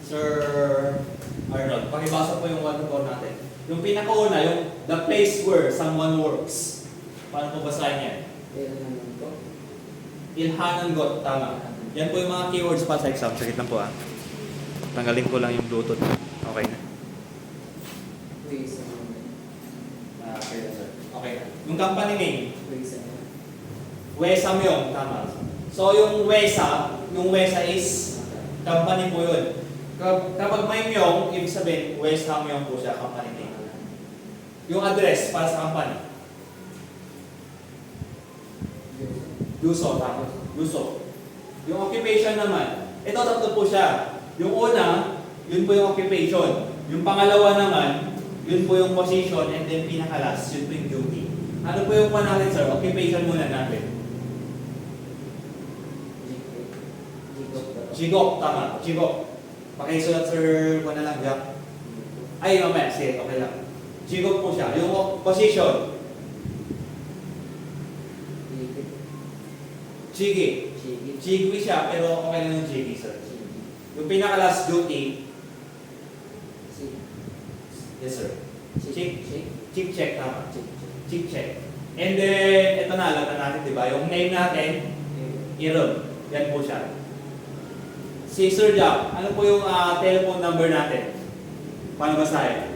Sir Arnold, pakibasa po yung 1 to 4 natin. Yung pinakauna, yung the place where someone works. Paano po basahin yan? Ilhanangot, tama. Yan po yung mga keywords pa sa exam. Sakit lang po ah. Tanggalin ko lang yung Bluetooth. Okay na. Okay na sir. Okay na. Yung company name, Wesa Myong, tama. So yung Wesa is company po yun. Kapag may Myong, ibig sabihin, Wesa Myong po siya, company name. Yung address para sa company. Yuso, tama. Yuso. Yung occupation naman, ito tatlo po siya. Yung una, yun po yung occupation. Yung pangalawa naman, yun po yung position, and then pinakalas, yun po yung duty. Ano po yung natin, sir? Occupation muna natin. Jigok, tama. Jigok. Pakisulat, sir, na lang, Jack. Ay, mamaya, sige, okay lang. Jigok po siya. Yung position, Chigi. Chigwi siya, pero okay lang yung Chigi, sir. Yung pinaka-last duty, yes, sir. Chick check, tama. Chick check. And then, ito na, alam na natin, di ba? Yung name natin, Iron. Yan po siya. Si Sir Jack, ano po yung telephone number natin? Paano basahin?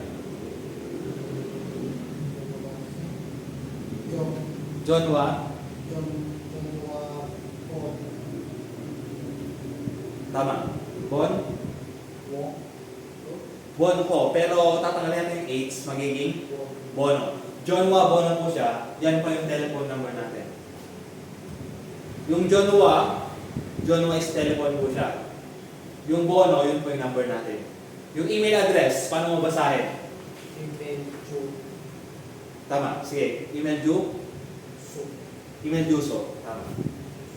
John Wa? Tama. Bon po. Pero tatanggalin natin yung H, magiging Bono. John Wa Bono po siya. Yan po yung telephone number natin. Yung John Wa is telephone po siya. Yung Bono, yun po yung number natin. Yung email address, paano mo basahin? Tama. Sige. Email Juso. Tama.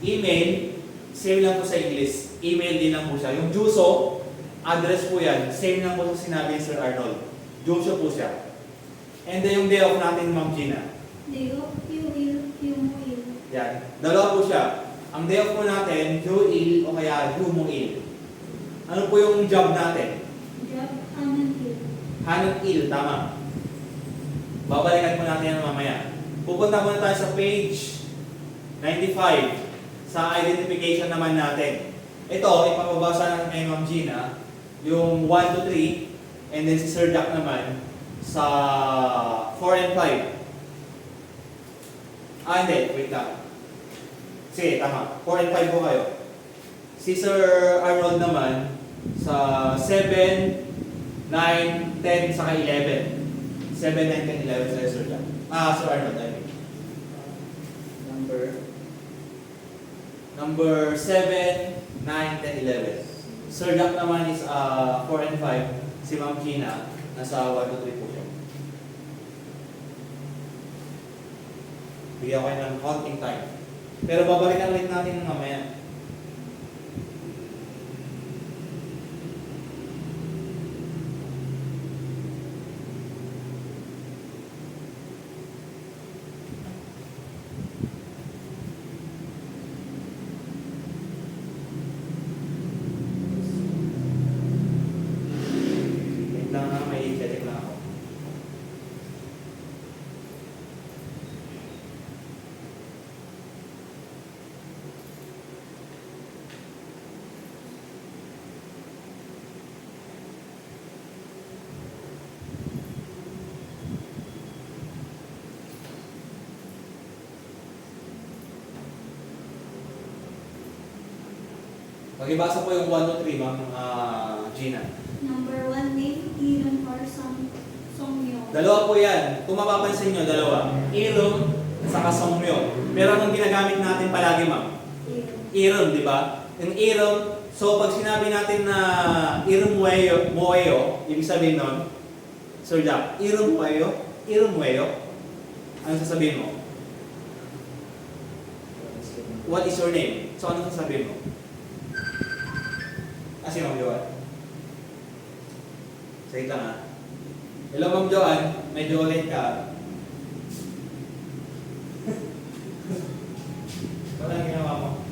Email, same lang po sa English. Email din lang po siya. Yung Juso, address po yan. Same lang po sa sinabi ni Sir Arnold. Juso po siya. And then yung day off natin, Ma'am Gina. Day off, you will. Yan. Dalawa po siya. Ang day off po natin, you-il o kaya you-mo-il. Ano po yung job natin? Job, Hanan-il. Hanan-il, tama. Babalikan po natin yan mamaya. Pupunta muna tayo sa page 95. Sa identification naman natin. Ito, ipapabasa natin kay Ma'am Gina, yung 1 to 3, and then si Sir Jack naman sa 4 and 5. Hindi, wait lang. Sige, tama. 4 and 5 po kayo. Si Sir Arnold naman sa 7, 9, 10, saka 11. 7, 9, 10, 11 sa Sir Jack. Sir Arnold, I mean. Number 7, 9, 10, 11. Sir Jack naman is 4 and 5. Si Ma'am Gina, nasa 1 to 3 po siya. Bigyan ko kayo ng counting time. Pero babalikan ulit natin mamaya. Pag-ibasa po yung 1 to 3, Ma'am Gina. Number 1, name, Iron or Songmyo. Dalawa po yan. Kung mapapansin nyo, dalawa. Iron at saka Songmyo. Pero anong ginagamit natin palagi, Ma'am? Iron, di ba? Yung Iron, so pag sinabi natin na Iron Mueyo, ibig sabihin nun, Sir Jack, Iron Mueyo? Ano sasabihin mo? What is your name? So ano sasabihin mo? Si Ma'am Joanne. Sige lang ha. Hello Ma'am Joanne, medyo late ka. Wala ang ginawa mo?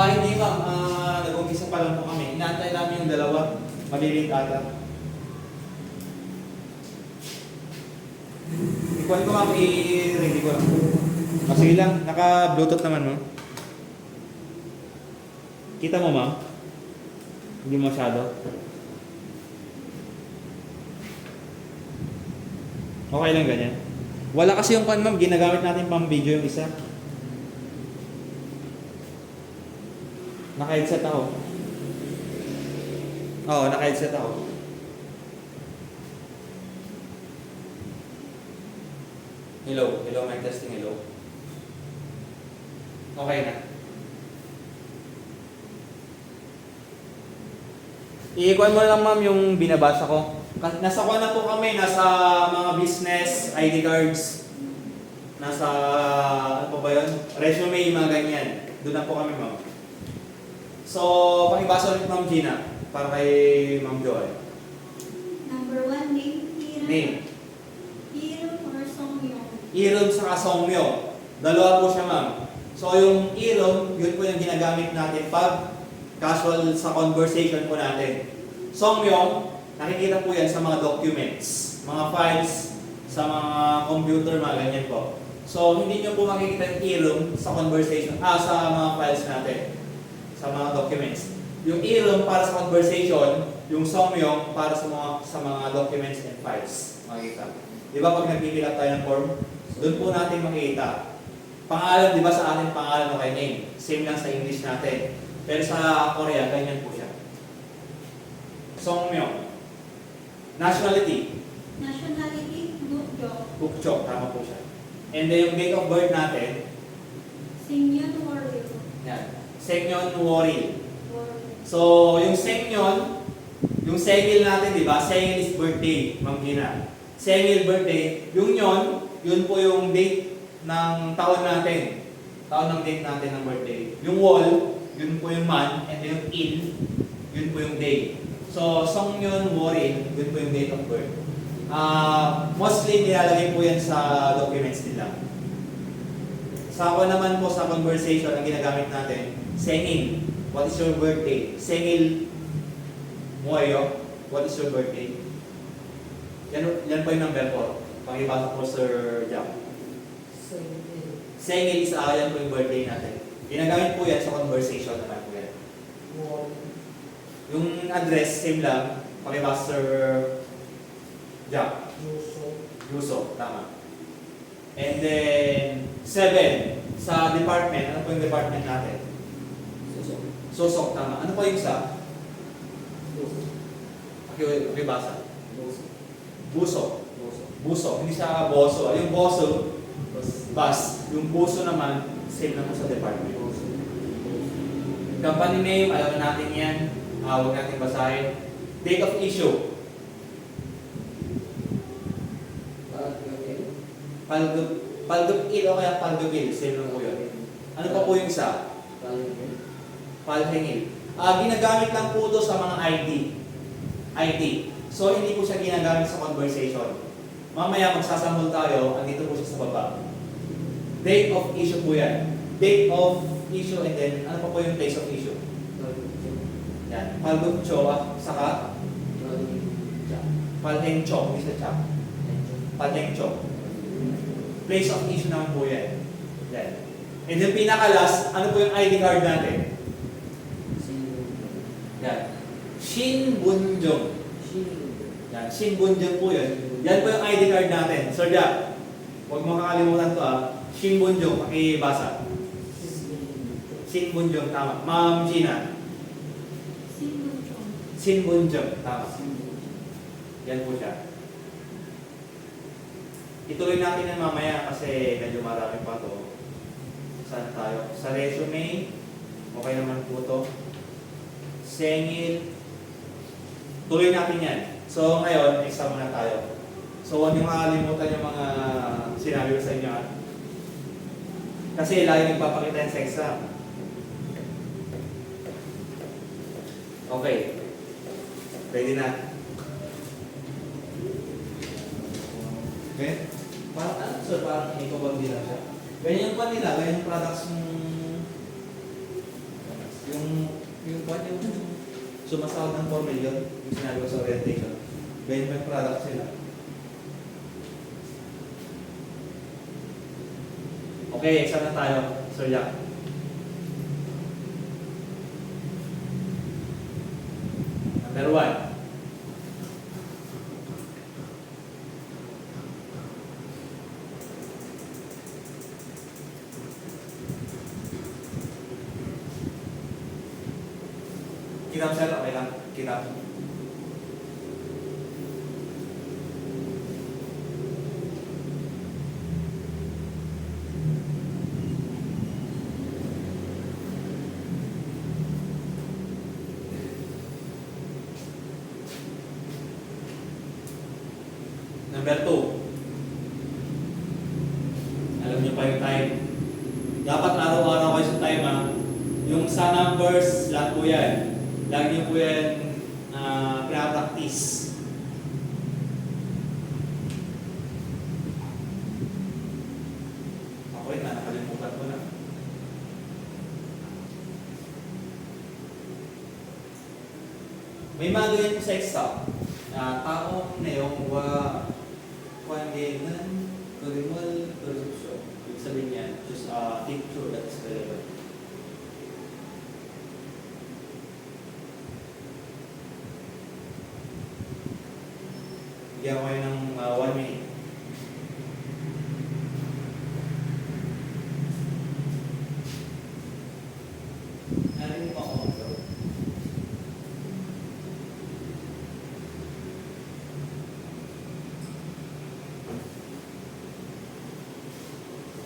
Hindi ma'am, nag-umpisa pa lang po kami. Malilit ata. Ikuan ko ma'am, i-ready ko lang. O sige lang, naka-bluetooth naman mo. Kita mo ma'am? Hindi masyado. Okay lang ganyan. Wala kasi yung pan ma'am, ginagamit natin pang video yung isa. Naka-headset ako. Oo, naka-headset ako. Hello, mic testing, hello. Okay na. I-ikuan mo lang ma'am yung binabasa ko. Nasa kuha na po kami, nasa mga business, ID cards, nasa, ano po ba yun? Resume, mga ganyan. Doon na po kami ma'am. So, pakibasa ulit ma'am Gina, para kay ma'am Joy. Number 1, name. Name. Hiram or Songmyong? Irom sa Songmyo. Dalawa po siya ma'am. So, yung Irom, yun po yung ginagamit natin pag casual sa conversation po natin. Songmyo, nakikita po yan sa mga documents, mga files, sa mga computer, mga ganyan po. So, hindi nyo po makikita yung Irom sa conversation, sa mga files natin, sa mga documents. Yung Irom para sa conversation, yung Songmyo para sa mga documents and files. Makikita. Di ba pag nag-fill up tayo ng form, doon po natin makikita. Pangalan, di ba sa atin pangalan o kay name? Same lang sa English natin. Pero sa Korea, ganyan po siya. Songmyo. Nationality. Nationality, Bukjok. Bukchok, tama po siya. And then yung date of birth natin, Singyon Warrior. yan. Sengyon Woril. Warrior. So, yung Sengyon, yung Sengil natin, di ba? Sengil is birthday, Ma'am Gina. Sengil birthday, yung yun po yung date ng taon natin. Taon ng date natin ng birthday. Yung wall, yun po yung month, and then yung il, yun po yung day. So, Songmyon Woril, yun po yung date of birth. Mostly nilalagay po yan sa documents nila. Sa ako naman po sa conversation, ang ginagamit natin, Sengil, what is your birthday? Sengil Moyo, what is your birthday? Yan po yung number 4. Pakibasa po Sir Jack. Sengil is yan po yung birthday natin. Ginagamit po yan sa conversation naman po yan. Yung address, same lang. Pakibasa Sir Jack. Yuso, tama. And then, 7. Sa department, ano po yung department natin? Susok, tama. Ano po yung isa? Pakibasa. Buso. Buso. Hindi siya boso. Yung boso, bus. Yung buso naman, same lang po sa department. Company name, alam natin yan. Huwag natin basahin. Date of issue. Paldubil o kaya paldubil. Same lang po yun. Ano pa po yung isa? Palhengil. Ginagamit lang po ito sa mga ID. So, hindi po siya ginagamit sa conversation. Mamaya magsasambol tayo, andito po siya sa baba. Date of issue po yan. Date of issue and then, ano pa po yung place of issue? Yan. Palgukcho, saka? Palhengcho, hindi siya chap. Palhengcho. Place of issue naman po yan. Yan. And then pinakalas, ano po yung ID card natin? Yan. Shinbunjong. Yan. Shinbunjong po yun. Yan po yung ID card natin. Sir Jack, huwag mo kakalimutan to Shinbunjong, pakibasa. Shinbunjong, tama. Ma'am Gina. Shinbunjong, tama. Yan po siya. Ituloy natin yan mamaya kasi medyo marami pa to. Saan tayo? Sa resume, okay naman po to. Sengil. Tuloy natin yan. So ngayon, exam na tayo. So huwag niyo makalimutan yung mga sinabi ko sa inyo. Kasi lagi nagpapakita yan sa exam. Okay. Ready na? Okay? Parang ano, sir? Parang ito ba nila siya? Ganyan yung pan nila, ganyan yung products yung sumasahod ng 4 million, yung sinabi ko sa orientation. 25 products sila. Okay, exam na tayo, Sir Jack. Number 1. Kitab, sir, okay lang. Kitab. Number 2. Alam niyo pa yung time. Dapat araw-araw kayo sa time, ha. Yung sa numbers, lahat po yan. Lagi niyo po yan pre-practice. Ako yun, nakalimutan ko na. May mga ganyan po sa exam. Taong na yung kwandenan, kurimal, perception. Ibig sabihin yan, just a picture that is relevant. Bigyan ko kayo ng 1 minute. Narinig mo ako mag-go.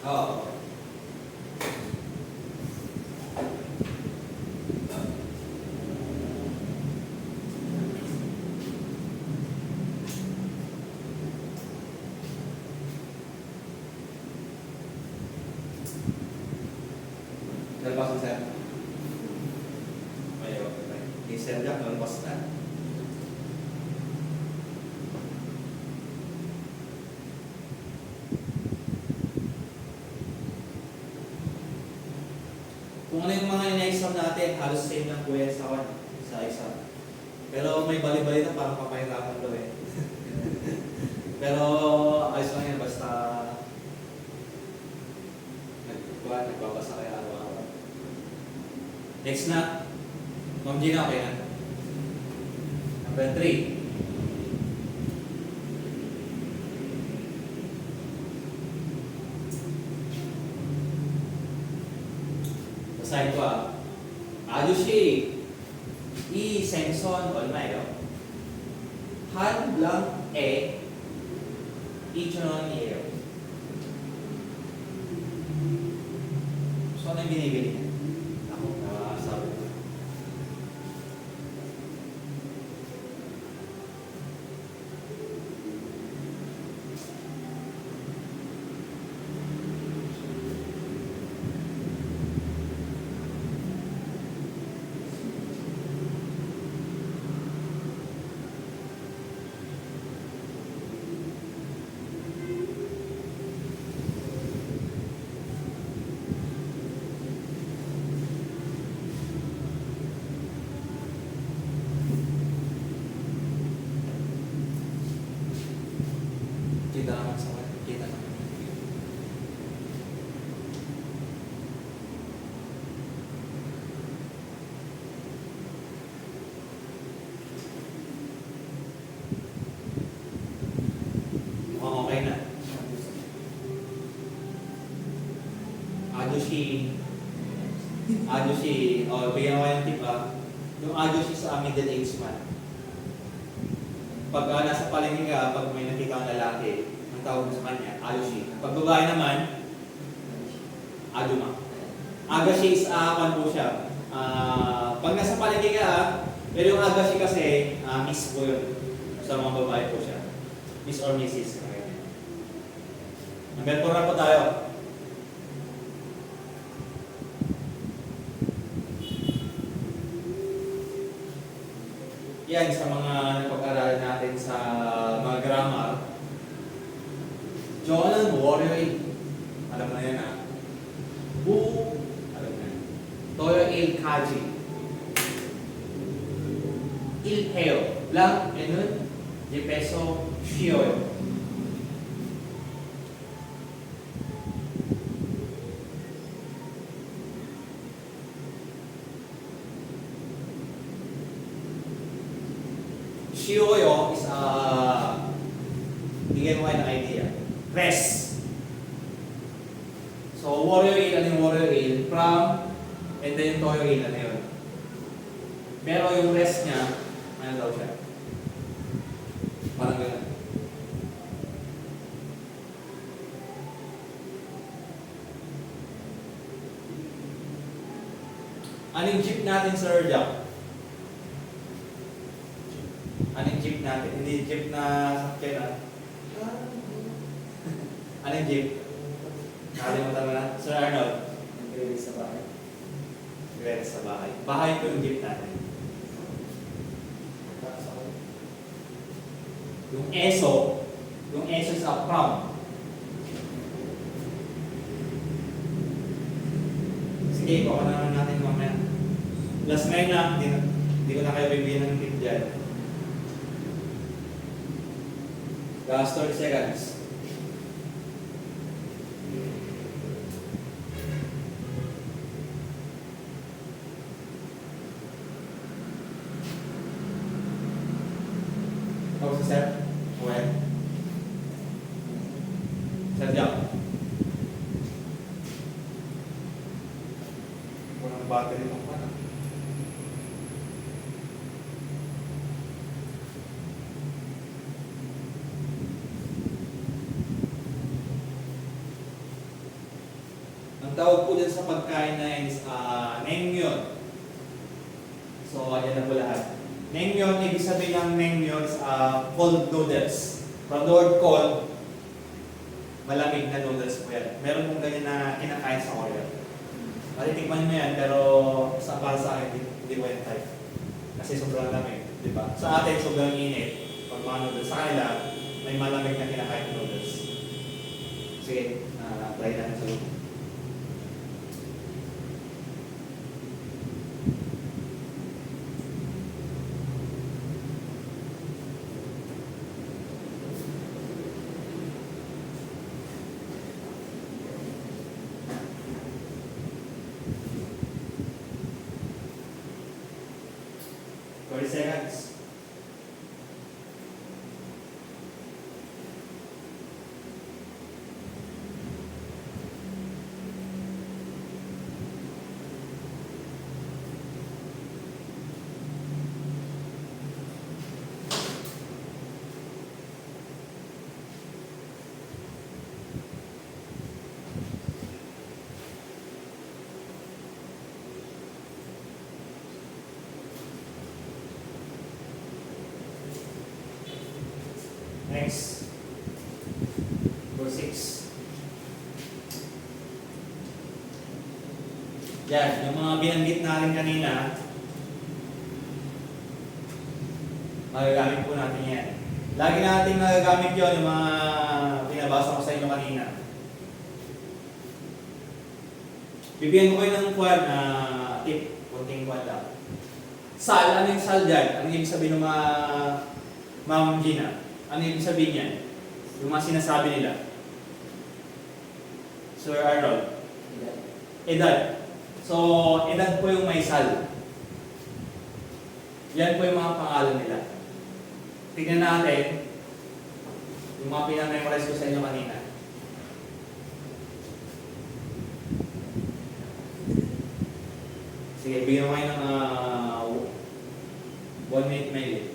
Oo. Nalabas na, sir. Ayaw. Okay. Sir Jack, nalabas na. Kung ano yung mga ina-exam natin, halos same lang po yan sa exam. Pero may bali-bali na parang papahirapan daw eh. Pero ayos lang yan, basta nagbabasa kayo araw-araw. Next na, Ma'am Gina, okay na. Number 3. Basahin ko Adushi, I Senson Olmayo, Han Blanc Ichononiero. So ano yung binibili niya? Ako, sabi ko. Kita naman sa kanya. Kita naman. Mukhang okay na. Adushi, bigyan ko yung tip yung Adushi sa middle age man. Pag nasa palengke ka, pag may nakita kang lalaki, ang tawag mo sa kanya, Adushi. Pag babae naman, Aduma. Agashi is pan po siya. Pag nasa palengke ka, pero yung Agashi kasi, miss po yun. Sa mga babae po siya. Miss or Mrs. Number 4 na po tayo. Yan sa mga napag-aralan natin sa mga grammar. John Warrior A. Alam mo na yan Bu. Alam mo na yan. Toyo A. Kaji. Philheo. Blank, ganun. De peso, Shioyo. Shioyo is bigyan mo kayo ng idea. Rest. So, warrior ale, ano yung warrior ale? From, and then yung toyo ale, ano yun? Pero yung rest niya, ano daw siya? Parang gano'n. Anong jeep natin, Sir Jack? Anong jeep natin? Hindi jeep na sakyan Anong jeep? Nakalimutan mo na? Sir Arnold? Nag-release sa bahay. Nag-release sa bahay. Bahay ko yung jeep natin. Yung ESO is a prom. Sige, baka na natin mamaya. Last night na, hindi ko na kayo bibigyan ng tip dyan. Last 30 seconds. Tapos si Sir? Okay. Sir Jack. Walang battery ng pana. Ang tawag po dyan sa pagkain na yun is naengmyeon. So, ayan na po lahat. Naengmyeon, ibig sabihin ng naengmyeon is cold noodles. From the word cold, malamig na noodles po yan. Meron pong ganyan na kinakain sa Korea. Matitikman mo yan, pero para sa akin, hindi ko yan type. Kasi sobrang lamig, di ba? Sa atin, sobrang init. Pag mga noodles, sa kanila, may malamig na kinakain na noodles. Sige, try natin sa loob. Seconds. Next, for 6. Yan, yung mga binanggit natin kanina, magagamit po natin yan. Lagi natin magagamit yun, yung mga pinabasa ko sa inyo kanina. Bibigyan ko kayo ng tip, kunting kwan lang. Sal, ano yung sal dyan? Ano yung sabihin ng mga Ma'am Gina? Ano yung sabihin niyan? Yung mga sinasabi nila. Sir Arnold. Edad. So, edad po yung may sal. Yan po yung mga pangalan nila. Tingnan natin yung mga pinamemorize ko sa inyo kanina. Sige, bigyan ko kayo ng 1 minute mail.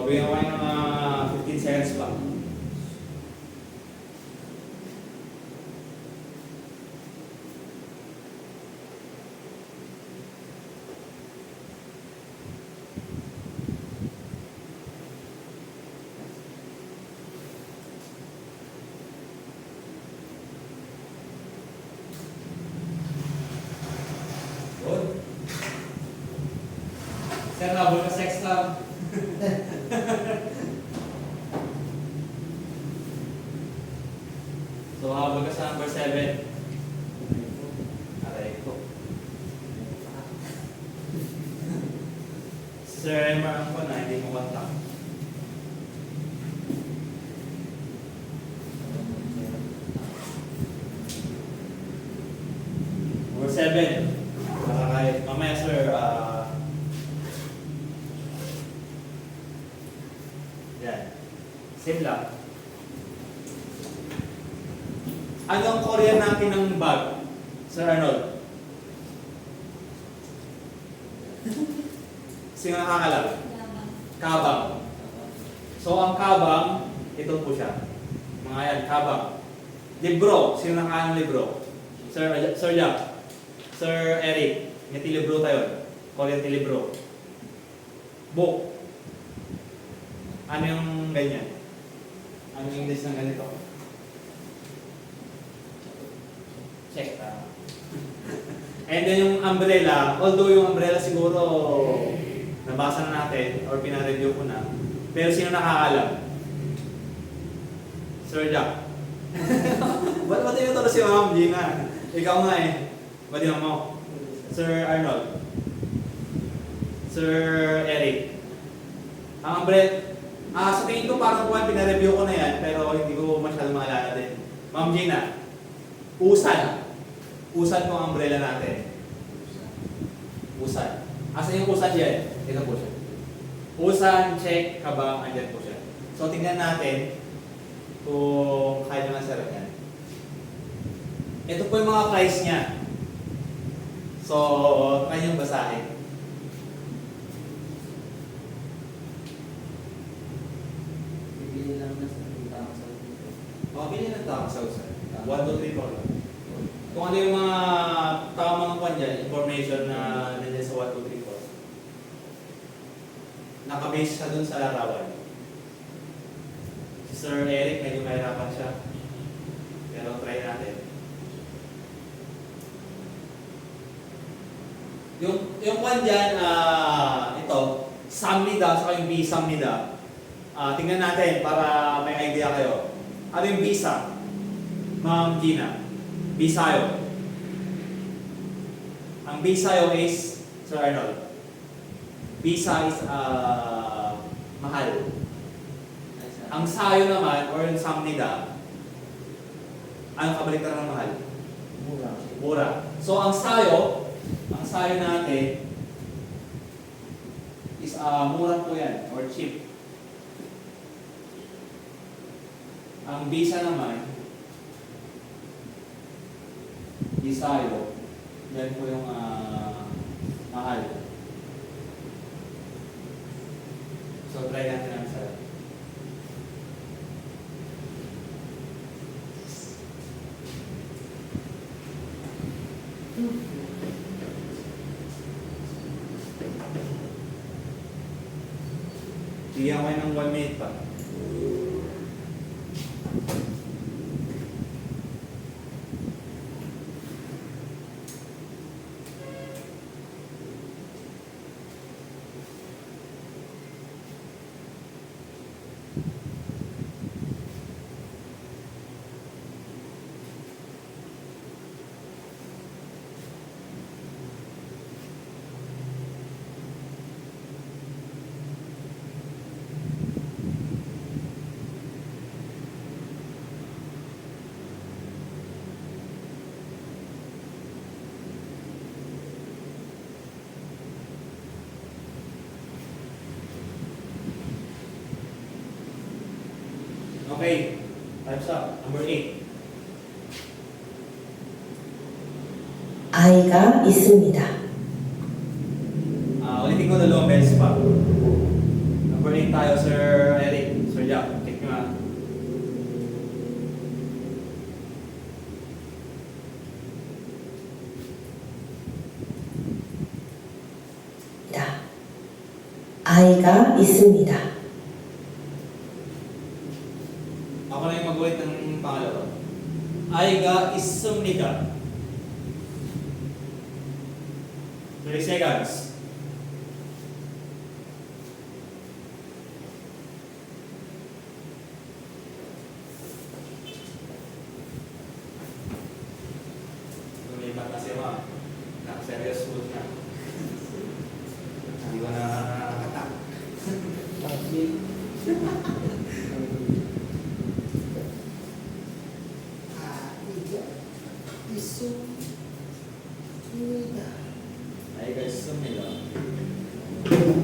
bigyan ko kayo ng 15 seconds pa. Good. Sir, habol ka sex club. So, habol ka sa number 7. Aray ko. Sir, marang ko na, hindi mo kontak. Number 7. Kahit mamaya, sir, yan. Same lang. Ano ang Korean natin ng bag, Sir Arnold? Sino nakakalam? Kabang. So, ang kabang, ito po siya. Mga yan, kabang. Libro. Sino nakakalam ng libro? Sir Jack. Sir Eric. May tilibro tayo. Korean tilibro. Book. Ano yung ganyan? Ano yung English ng ganito? Check. And then yung umbrella, although yung umbrella siguro nabasa na natin or pina-review ko na, pero sino nakakaalam? Sir Jack. Ba't tinuturo si Ma'am Gina? Ikaw nga eh. Ba't yun mo? Sir Arnold. Sir Eric. Ang umbrella, sa tingin ko parang kuwan, pina-review ko na yan, pero hindi ko masyadong maalala din. Ma'am Gina, usan. Usan po ang umbrella natin. Usan. Asa yung usan yan? Ito po siya. Usan, check, kabang, andyan po siya. So, tingnan natin kung kaya naman sir yan. Ito po yung mga price niya. So, kaya yung basahin. Bibili lang na sa tama sa dito. Mabili ng tao sa usan. 1, 2, 3, 4. Kung ano yung mga tamang kwan dyan, information na nandiyan sa 1, 2, 3, 4. Nakabase siya dun sa larawan. Si Sir Eric, medyo mahirapan siya. Pero try natin. Yung kwan dyan, ito, Samnida, saka yung B-Samnida. Tingnan natin para may idea kayo. Ano yung visa? Ma'am Gina. Bisayo. Ang Bisayo is, Sir Arnold, Bisa is mahal. Ang sayo naman, or yung Samnida, ano kabaliktad ng mahal? Mura. Mura. So ang sayo natin is mura po yan, or cheap. Ang Bisa naman, Bisayo, yan po yung mahal. So try natin ang sarap. Bigyan ko kayo ng 1 minute pa. Okay, time's up. Number 8. 아이가 있습니다. Ulitin ko dalawang beses pa. Number Number 8 tayo, Sir Eric. Sir Jack, check nyo ha. 아이가 있습니다. Ako na yung mag-ulit ng pangalawa. Aiga isumnika. 30 seconds. Lumipat kasi mga naka-serious food na. Hindi ko na nakakatak. Aiga isumnika.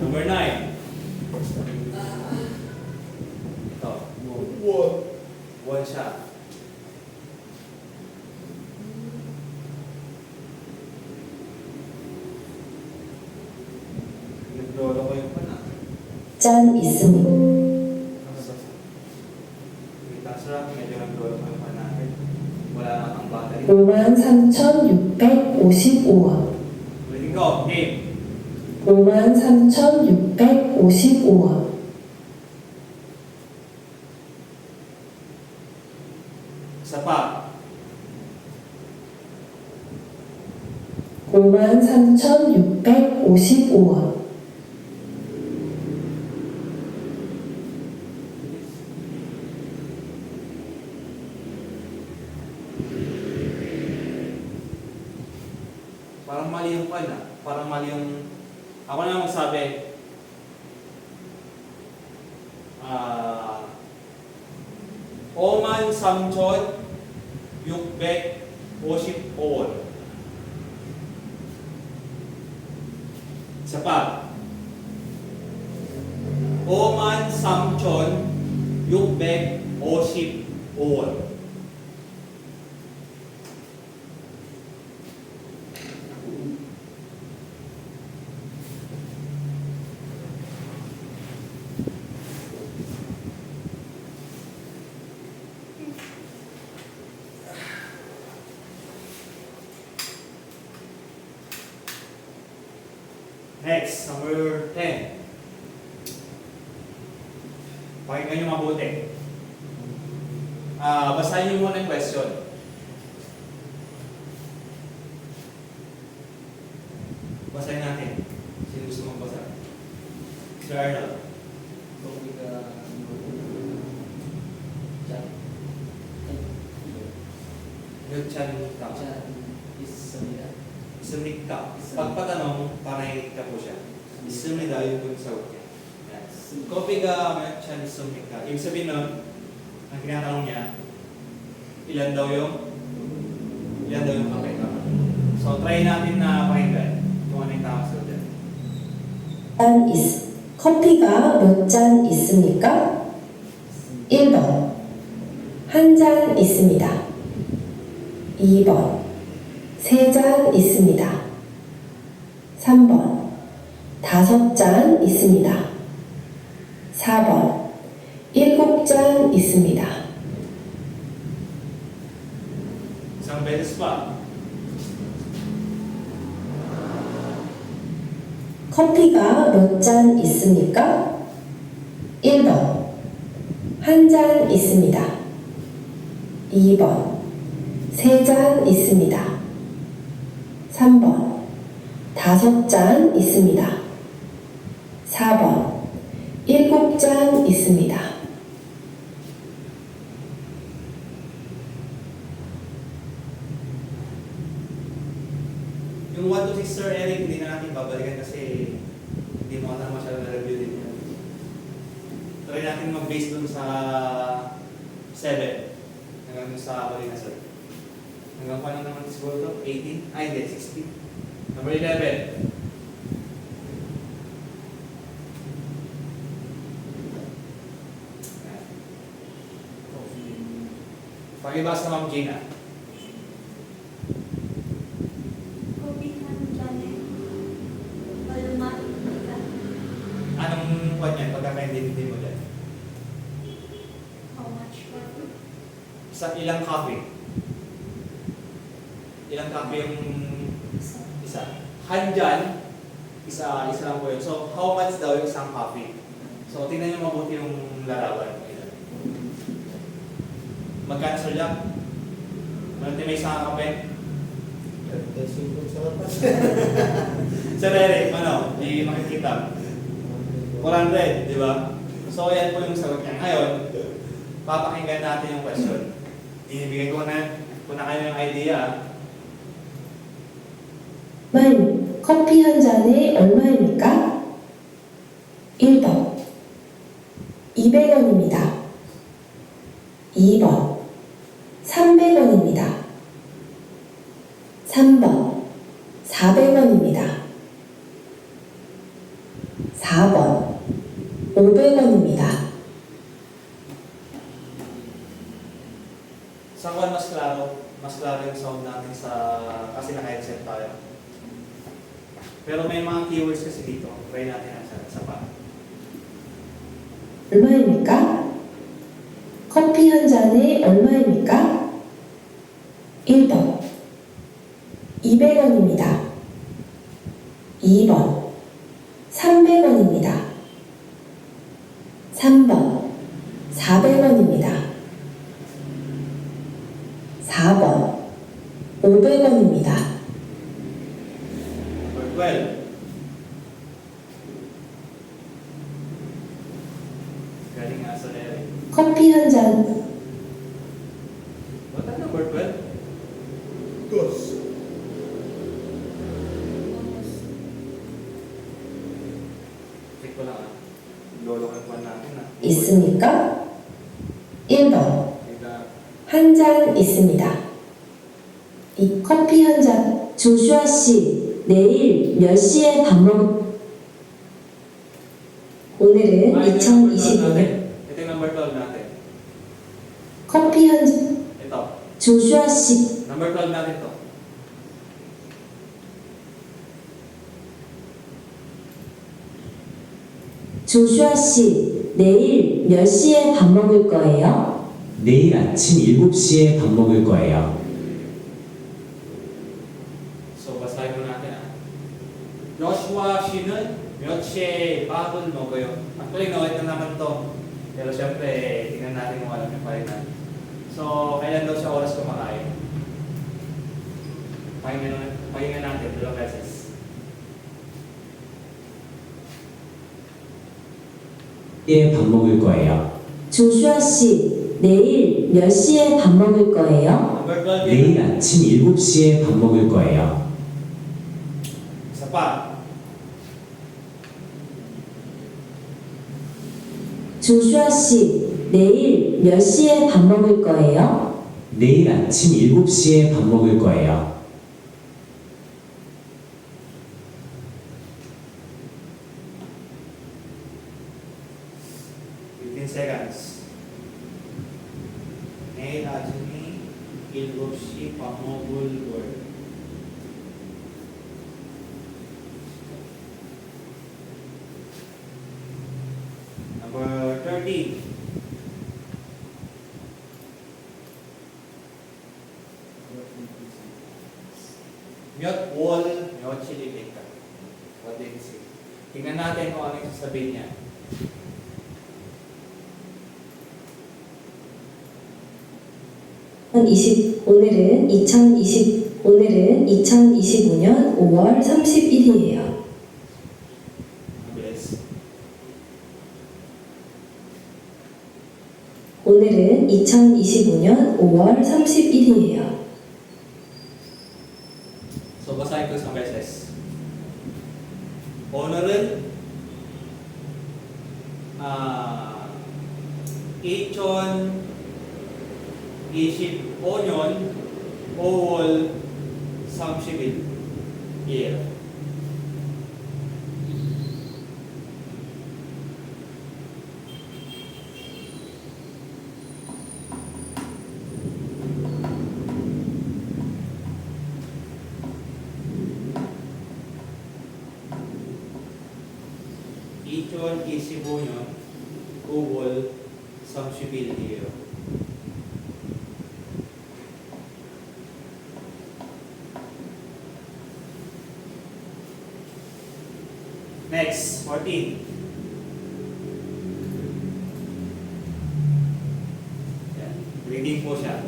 Number 9. Ito. One shot. Naglolo ko yung pana. 짠 있습니다. Tasra, medyo naglolo ko yung pana. Wala na ang battery. 53,655원. Ready go, game. 53,655원. Isa pa. 53,655원. Parang mali yung pan ah. Parang mali yung... Ako na magsabi. Oman Samchon Yukbek Oship Owon. Isa pa. Oman Samchon Yukbek Oship Owon. Next, number 10. Pakinggan nyo mabuti. Basahin nyo muna yung question. Basahin natin. Sino gusto magbasa? Sir Arnold. Yung chan ka. Isumnik ka. Pagpatanong, panahinig ka po siya. Isumnik ka yung sagot niya. Yes. Copy ka, may chan isumnik ka. Ibig sabihin nun, ang tinatanong niya, ilan daw yung kape. So, try natin na pakinggan kung ano yung tamang sagot niya. 커피가 몇 잔 있습니까? 1번. 한 잔 있습니다. 2번. 3잔 있습니다. 3번. 5잔 있습니다. 4번. 7잔 있습니다. Isang beses pa. 커피가 몇 잔 있습니까? 1번. 한 잔 있습니다. 2번. 3잔 있습니다. 3번. 5잔 있습니다. 4번. 7잔 있습니다. Yung 1 to 6, Sir Eric, hindi na natin babalikan kasi hindi mo ata masyadong na-review din yan. Try natin mag-base dun sa 7. Hanggang dun sa Balina, Sir. Hanggang pa lang naman siguro to? 18? Ay, hindi, 16. Number 11. Pakibasa Ma'am Gina. Kopihan dyan eh. Balma, ika. Anong kwan yan? Pagkakaintindi Ilang copy? Ilang copy yung isa? Handyan, isa lang po yun. So, how much daw yung isang copy? So, tingnan nyo mabuti yung larawan. Mag-cancel lang. Ano may isang kape? Sa Eric, ano? Di makikita. 400, di ba? So, yan po yung sagot niya. Ngayon, papakinggan natin yung question. Binibigay ko na, kung na kayo yung idea. 만, 커피 한 잔에 얼마입니까? 1번 200원입니다. 2번 300원입니다. 3번 400원입니다. 4번 500원입니다. Saan ko mas klaro? Mas klaro yung sound natin sa, kasi naka-headset tayo. Pero may mga keywords kasi dito. Try natin ang sa pa. 얼마입니까? 커피 한 잔에 얼마입니까? 1번 200원입니다. 2번 300원입니다. 3번 400원입니다. 4번 500원입니다. Number 12. Galing nga sa Eric. 커피 한 잔, What ang number 12? Check ko lang ah. Lolo ka pa natin ah. 있습니까? 1번 Ika, 한 잔 있습니다. 이 커피 한 잔. 조슈아 씨, 내일 몇 시에 밥 먹? 오늘은 ito yung number 12 2025년 natin. Ito yung number 12 natin. 커피 한 잔. Ito. 조슈아 씨, Number 12 natin to. 조슈아 씨, 내일 몇 시에 밥 먹을 거예요? 내일 아침 7시에 밥 먹을 거예요. So, basahin mo natin ah. Joshua 씨는 몇 시에 밥을 먹어요? Actually, no, ito naman to. Pero syempre, tingnan natin kung alam yung palitan. So, kailan daw siya oras kumakain? Pakinggan natin, dalawang beses. 예, 밥 먹을 거예요. 조슈아 씨, 내일 몇 시에 밥 먹을 거예요? Number 12 내일 yun. 아침 7시에 밥 먹을 거예요. Isa pa. 조슈아 씨, 내일 몇 시에 밥 먹을 거예요? 내일 아침 7시에 밥 먹을 거예요. 15 seconds. 내일 아침에 7시 밥 먹을 거예요. Number 13. 몇 월, 며칠입니까? What did it say? Tingnan natin kung ano yung sasabihin niya. 오늘은 2025년 5월 31일이에요. Mabilis. 오늘은 2025년 5월 31일이에요. So, basahin ko isang beses. 오늘은 2025년 5월 30일이에요. (2025년 5월 30일이에요) Next, 14. Yan. Reading po siya.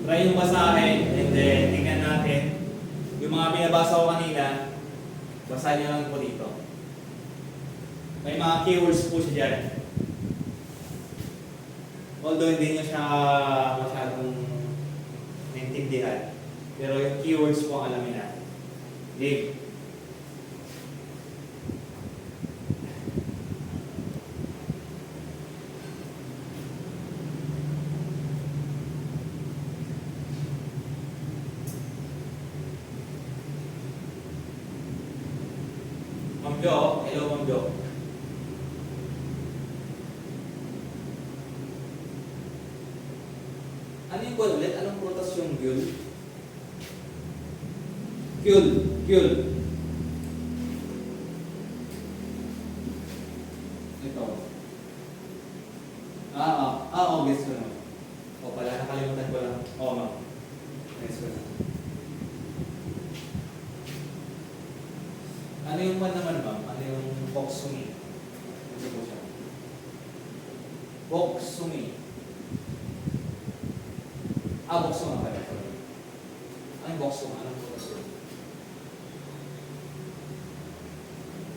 Try yung basahin and then tingnan natin yung mga binabasa ko kanina. Basahin nyo lang po dito. May mga keywords po siya dyan. Although hindi nyo siya masyadong naintindihan. Pero yung keywords po ang alamin natin. Game. Ma'am Jo, hello Ma'am Jo. Ano yung goal ulit? Anong prutas yung gyul? Gyul, gyul. Ito. Guess ko na. O pala, nakalimutan ko lang. Oo, ma'am. Guess ko na. Ano yung man naman, ma'am? Ano yung boksumi? Ito po siya. Boksumi. Boksuma pala. Ano yung boksuma? Anong boksuma?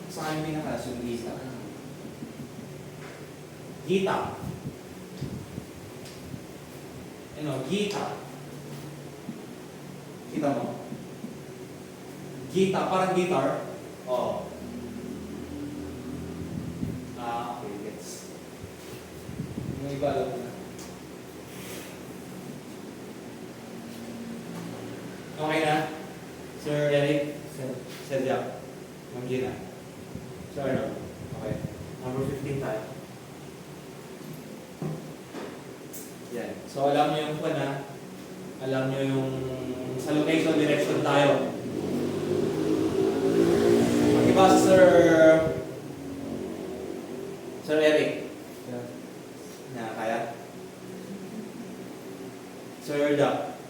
Sa akin pinakalas yung gita. Gita. Gita. Kita mo? Gita, parang guitar. Oo. Okay, gets. Yung iba alam mo na. Okay na? Sir Eric? Sir Jack? Ma'am Gina? Sir Arnold? Okay. Number 15 tayo. Yan. So alam niyo yung na, alam niyo yung sa location direction tayo. Mag-iba Sir Eric? Na kaya? Sir Jack?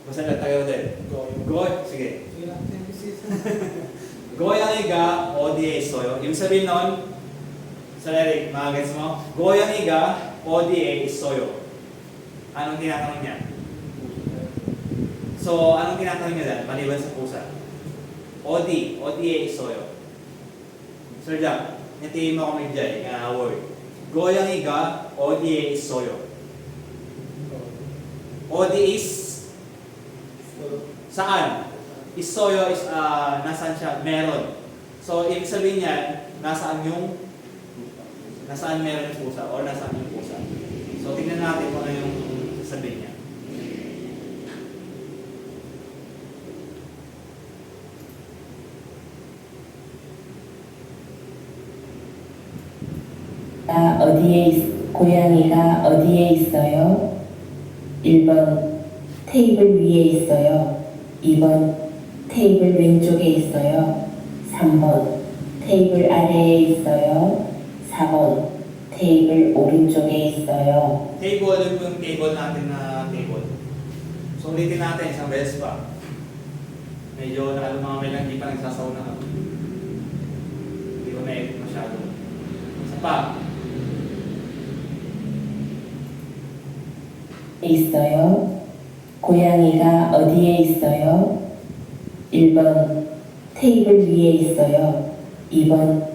Basta na tayo din. Go. Sige. Goyangiga ODA Soyo. Ibig sabihin nun, Sir Eric, mga gets mo? Goyangiga ODA Soyo. Anong tinatanong niya? So, anong tinatanong niya dyan? Maliban sa pusa. ODA Soyo. Sir Jack, natiin mo kami dyan, yung word. Goyangiga ODA Soyo. OD is saan? Isoyo is nasaan siya? Meron. So, ibig sabihin niyan, nasaan meron yung pusa or nasaan yung pusa. So, tingnan natin kung ano yung sabihin niya. 고양이가 어디에 있어요? 1번 테이블 위에 있어요. 2번 테이블 왼쪽에 있어요. 3번 테이블 아래에 있어요. 4번 테이블 오른쪽에 있어요. Table, yung table natin na table. So, ulitin natin isang beses pa. Medyo nakalumamay lang, hindi pa nagsasaw na kami. Hindi ko na-edit masyado. Isa pa. 있어요. 고양이가 어디에 있어요? 1번 테이블 위에 있어요. 2번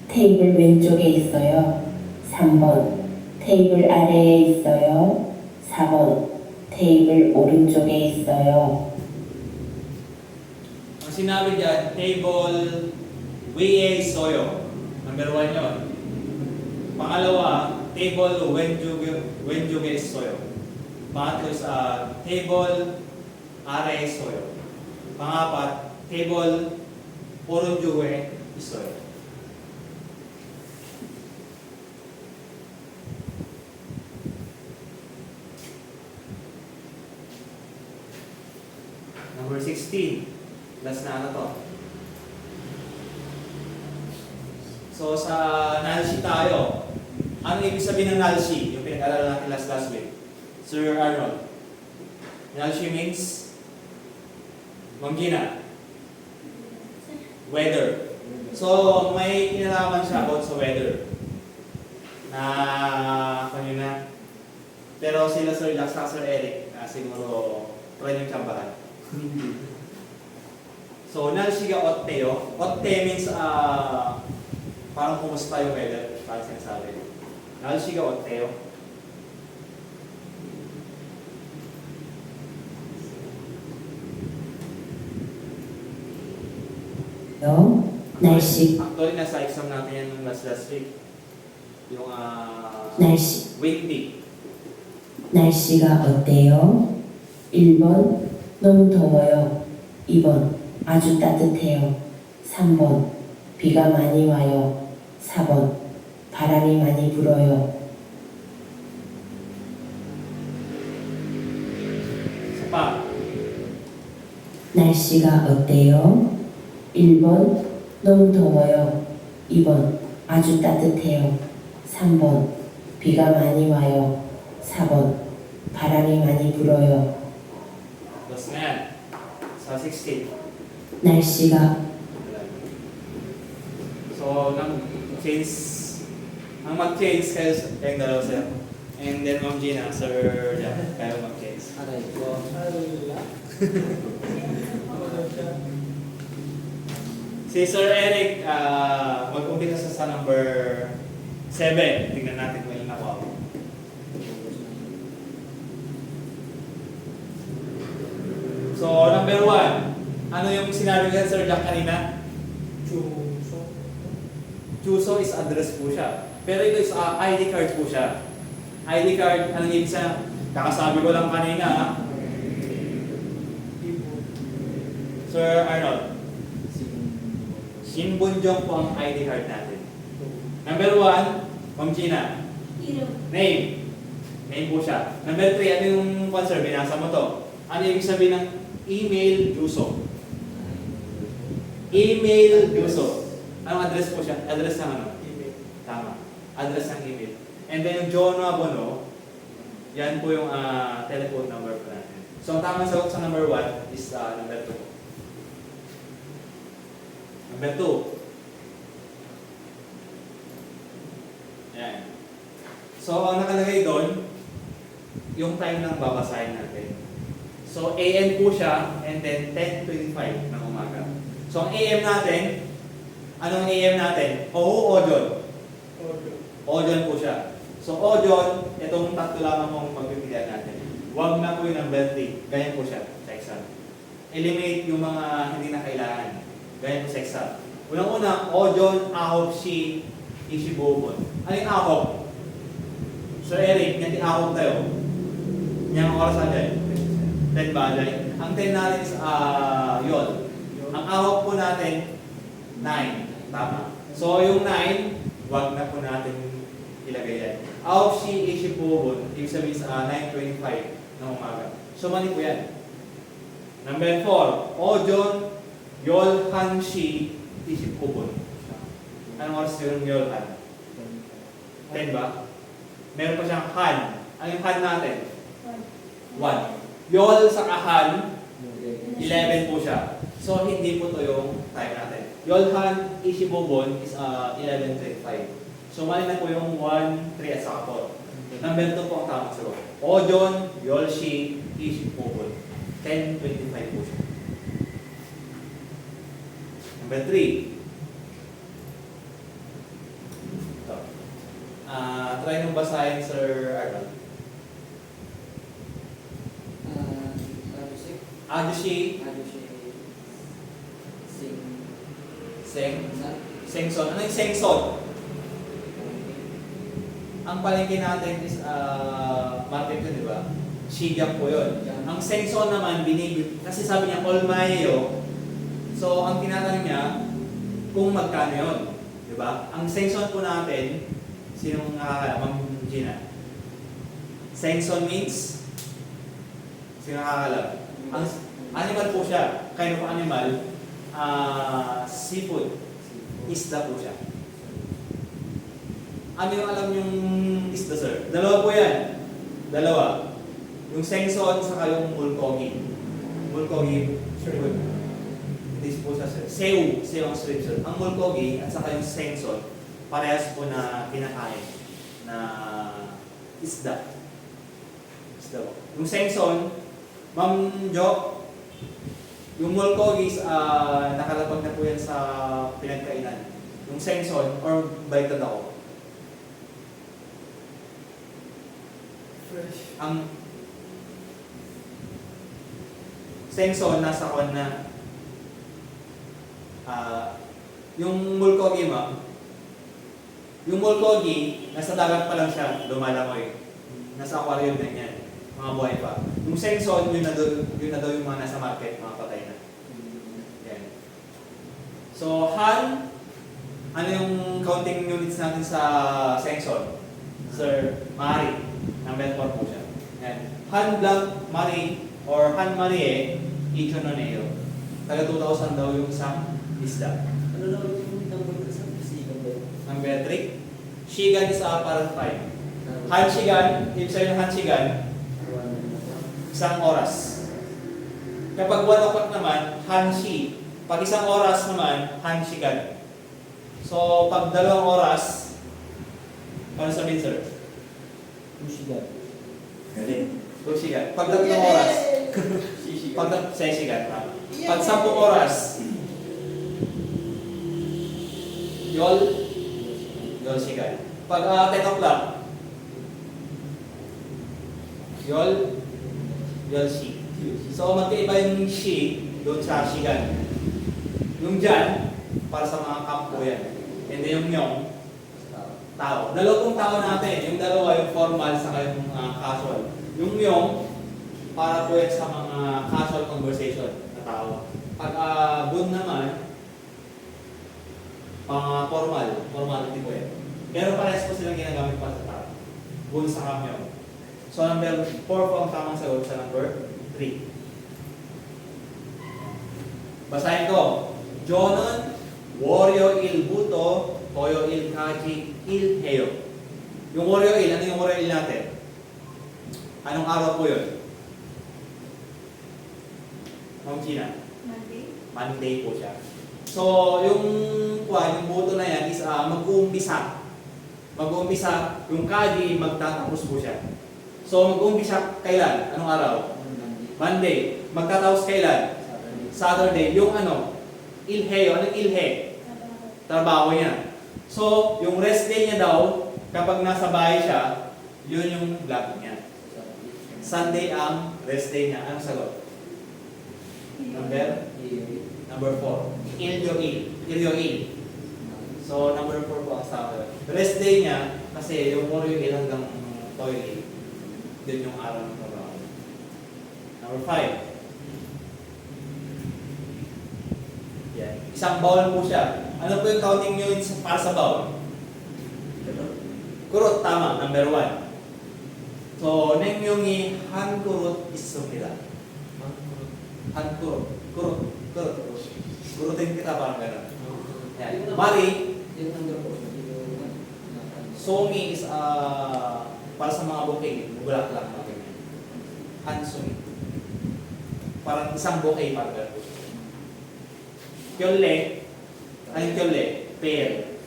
테이블 왼쪽에 있어요. 3번 테이블 아래에 있어요. 4번 테이블 오른쪽에 있어요. Ang sinabi dyan, table 위에 있어요. Number 1 yun. Pangalawa, table 왼쪽에 있어요. Pangatlo is table 아래에 있어요. Pangapat, table 오른쪽에 있어요. Number 16. Last na ano to. So sa null sheet tayo. Ano ibig sabihin ng null sheet? Yung pinag-alala natin last week. Sir Arnold. Null sheet means Ma'am Gina. Weather. So, may kinalaman siya about sa weather. Na, kanina. Pero sila Sir Jack sa Sir Eric, siguro, try niyong tsambahan. So, nalsiga otteo. Otte means, parang kumusta yung weather, parang sinasabi. Nalsiga otteo. 요. 날씨, Actually, nasa exam natin yan nung last week. Yung, 날씨, windy. 날씨가 어때요? 1번, 너무 더워요. 2번, 아주 따뜻해요. 3번, 비가 많이 와요. 4번, 바람이 많이 불어요. Isa pa. 날씨가 어때요? 1번, 너무 더워요. 2번, 아주 따뜻해요. 3번, 비가 많이 와요. 4번, 바람이 많이 불어요. Last na yan. Sa 16. 날씨가 So, change, ang mag-change kayo kayong dalawa sir. And then Ma'am Gina, Sir Jack, kayo mag-change. Aray ko. Si Sir Eric, mag-umpisa sa number 7. Tingnan natin kung ilang nakuha ko. So, number 1. Ano yung sinabi ko Sir Jack kanina? Chuso is address po siya. Pero ito is ID card po siya. ID card, anong ibig sa? Kakasabi ko lang kanina ha? Sir Arnold, Shinbunjong po ang ID card natin. Number 1, Ma'am Gina, Iram. name. Name po siya. Number 3, ano yung concern? Binasa mo to. Ano ibig sabihin ng email Juso? Email Juso. Anong address po siya? Address ng ano? Email. Tama. Address ng email. And then yung Jono Abono, yan po yung telephone number po natin. So ang tamang sagot sa number 1 is number 2. Number 2. Yan. So ang nakalagay doon, yung time lang babasahin natin. So AM po siya and then 10:25 ng umaga. So ang AM natin, anong AM natin? Oo, Ojon. Ojon po siya. So Ojon, itong tatlo lamang kung pagpipilian natin. Huwag na po yung number 3. Ganyan po siya sa exam. Eliminate yung mga hindi na kailangan. Ganyan po sa exam. Unang-una, Ojon, Ahop, Shi, Ishibobon. Ano yung Ahop? Sir Eric, nanti Ahop tayo. Niyang oras natin. 10 bagay. Ang 10 natin is yun. Ang Ahop po natin, 9. Tama. So yung 9, wag na po natin ilagay yan. Ahop, Shi, Ishibobon. Ibig sabihin is 9:25 ng umaga. So mali po yan. Number 4, Ojon, Yol, Han, Shi, Ishibobon. Anong oras yung Yol, Han? 10 ba? Meron pa siyang Han. Ang yung Han natin? 1. Yol sa kahan, 11 po siya. So, hindi po to yung time natin. Yolhan Ishibobon is 11:25. So, mali na po yung 1, 3 at saka 4. Number 2 po ang tamang sagot. Ojon, Yolshi, Ishibobon. 10:25 po siya. Number 3. Ito. Try nung basahin, Sir Arnold. Adushi, Sengson. Ano yung Sengson? Ang palengke natin is market yun, di ba? Shigyang po yun. Ang Sengson naman, kasi sabi niya, Olmayo. So, ang tinatanong niya, kung magkano yun. Di ba? Ang Sengson po natin, sinong Ma'am Gina? Sengson means, sino nakakalam? Ang animal po siya. Kind of animal. Seafood. Isda po siya. Ano yung alam yung isda, sir? Dalawa po yan. Dalawa. Yung Sengson saka yung Mulkogi. Mulkogi, sure. Hindi This po sa Seu ang scripture. Ang mulkogi at saka yung sengson, parehas po na kinakain na isda. Isda po. Yung sengson, Ma'am Jo, yung mulkogi nakalapag na po yan sa pinagkainan. Yung sengson, or baliktad ako. Fresh. Ang sengson nasa kon na yung mulkogi ma'am, yung mulkogi nasa dagat pa lang siya, lumalangoy. Nasa aquarium na yan, mga buhay pa. Yung sengson, yun na daw yung mga nasa market, mga patay na. Yan. So, Han, ano yung counting units natin sa sengson? Sir, Mari. Number 4 po siya. Yan. Han Blanc Mari or Han Marie Ichononeo. Taga 2,000 daw yung isang isda. Ano daw yung number ko sa physical ba? Number 3. Shigan is parang 5. Han Shigan, ibig sabihin ng Han Shigan, isang oras. Kapag 1 o'clock naman, Han Shi. Pag isang oras naman, Han Shigan. So, pag 2 oras, paano sabihin, sir? Michigan. Galing. Shigan. Pag 3 oras, pag Shigan. Pag 10 oras, Yol Shigan. Pag 10 o'clock, Yol Shi. So, magkaiba yung Shi doon sa Shigan. Yung Jan, para sa mga kampo yan. And then yung Myong, tao. Dalawang tao natin. Yung dalawa, yung formal sa yung casual. Yung Myong, para po yan sa mga casual conversation na tao. Pag Bun naman, formality po yan. Pero parehas po silang ginagamit pa sa tao. Bun sa Myong. So number 4 po ang tamang sagot sa number 3. Basahin ko. Jonon, Waryo il Buto, Toyo il Kaji, il Heyo. Yung Waryo il, ano yung Waryo il natin? Anong araw po yun? Ma'am Gina? Monday. Monday po siya. So, yung buto na yan is mag-uumpisa. Mag-uumpisa, yung Kaji, magtatapos po siya. So, mag-uumpisa kailan? Anong araw? Monday. Magtatapos kailan? Saturday. Yung ilhe. Anong ilhe? Trabaho niya. So, yung rest day niya daw, kapag nasa bahay siya, yun yung vlog niya. Sunday ang rest day niya. Anong sagot? Number 4. Ilyo-il. So, number 4 po ang sagot. Rest day niya, kasi yung Oryo-il hanggang Toyo-il. Yun yung araw ng trabaho. Number 5. Yan. Isang bowl po siya. Ano po yung counting units para sa bowl? Kurot, tama. Number 1. So, neng yung han kurot isumila. Han kurot. Kurot. Kurutin kita parang gano'n. Yan. Mari, Yung number ko. somi is para sa mga bouquet. Bulaklak na ganyan. Han somi. Parang isang bouquet parang gano'n. Kyole, ano yung kyole? Pear.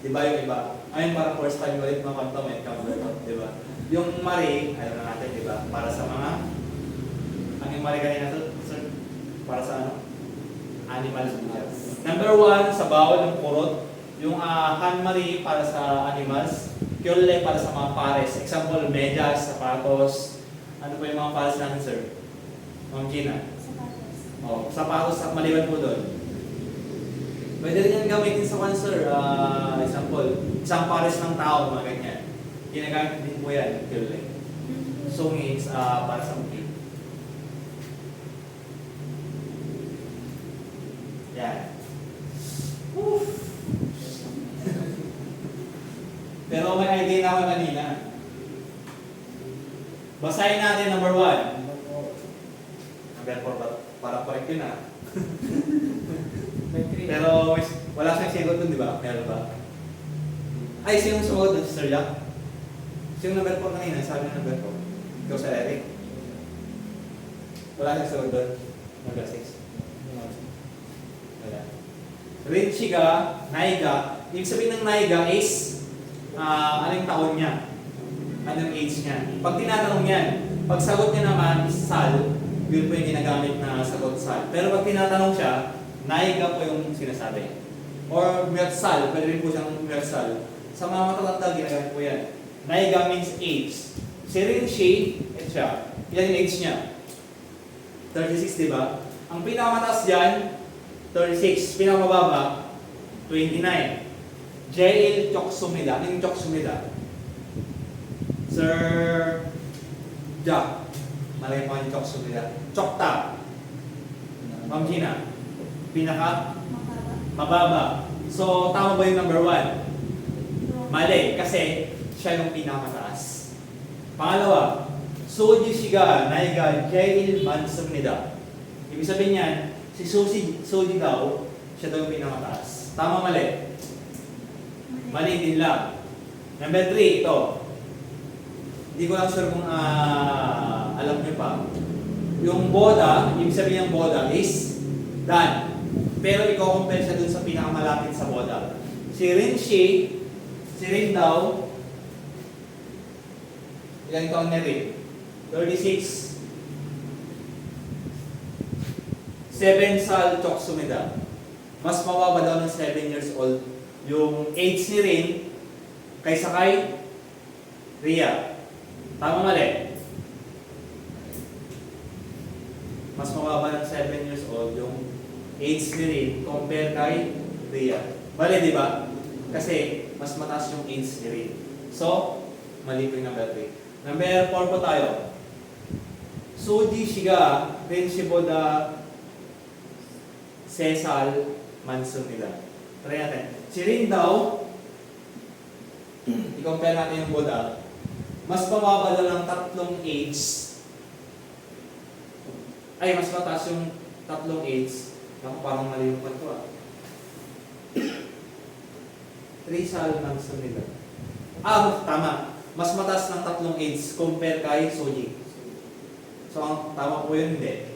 Diba yung iba? Ayun parang first time ulit mga kanta may cover to, diba? Yung mari, ayaw na natin, diba? Para sa mga, ang yung mari kanina to, sir? Para sa ano? Animals. Number 1, sa bawal yung kurot. Yung han mari para sa animals. Kyole para sa mga pares. Example, medyas, sapatos. Ano pa yung mga pares natin, sir? Ma'am Gina? Sapatos. Sapatos at maliban po doon. Pwede rin yan gamitin sa cancer. Example, isang pares ng tao, mga ganyan. Ginagamit din po yan. So means para sa mukha. Yan. Oof. Pero may idea na ako kanina. Basahin natin number 1. Number 4 para correct yun ah. Pero wala siyang sagot dun, di ba? Meron ba? Ay, sino sumagot dun? Sir Jack? Sino number 4 kanina? Sabi na number 4. Ikaw sa Eric? Wala siyang sagot dun? Number 6. Wala. Rinchiga, Naiga. Ibig sabihin ng Naiga is anong taon niya? Anong age niya? Pag tinatanong yan, pag sagot niya naman is Sal, yun po yung ginagamit na sagot Sal. Pero pag tinatanong siya, Naiga po yung sinasabi. Or Mersal, pwede rin po siyang Mersal. Sa mga matatanda, ginagamit po yan. Naiga means age. Si Rinchi, ito siya. Yan yung age niya. 36, di ba? Ang pinakamataas dyan, 36. Pinakamababa, 29. Jail Choksumida. Ano yung Choksumida? Sir Jack. Malay mo yung Choksumida. Chokta. Ma'am Gina. Pinaka Makaba. mababa. So, tama ba yung number 1? Wrong. Mali, kasi siya yung pinakamataas. Pangalawa, Soji Shiga, Naiga, Jail Mansumnida. Ibig sabihin niyan, si Soji daw, siya daw yung pinakamataas. Tama, mali? Mali din lang. Number 3, ito. Hindi ko lang sure kung alam niyo pa. Yung Boda, ibig sabihin ng Boda is done. Pero i-compare siya dun sa pinakamalapit sa Boda. Si Rinchi, si Rin daw, ilang taon na rin? 36. 7 Sal Choksumida. Mas mababa daw ng 7 years old yung age ni Rin kaysa kay Ria. Tama, mali? Mas mababa ng 7 years old yung age ni Rin compare kay Ria. Mali, di ba? Kasi mas mataas yung age ni Rin. So, mali po yung number 3. Number 4 po tayo. Soji Shiga, Rin Shiboda, Cesal, Mansun nila. Try natin. Si Rin daw, i-compare natin yung Boda, mas mababa daw ng 3 age. Ay, mas mataas yung 3 age. Naku, parang mali yung kwento ah. 3 Sal, Mansun nila. Tama. Mas mataas ng 3 age compare kay Soji. So, ang tama po yun, hindi.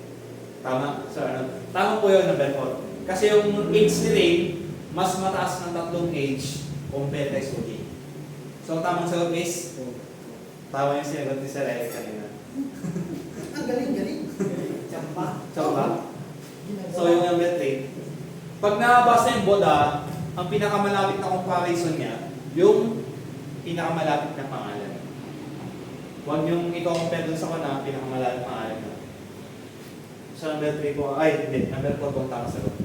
Tama? So, tama po yun, number 4. Kasi yung age ni Rin, mas mataas ng 3 age compare kay Soji. So, ang tamang sagot is, tama yung sinagot ni Sir Eric kanina. Ang galing. Tsampa. Tsaka, so yung number 3. Pag nabasa yung Boda, ang pinakamalapit na comparison niya, yung pinakamalapit na pangalan. Huwag yung i-compare dun sa kuna, pinakamalapit na pangalan na. So number 3 po, hindi, number 4 po ang tamang sagot.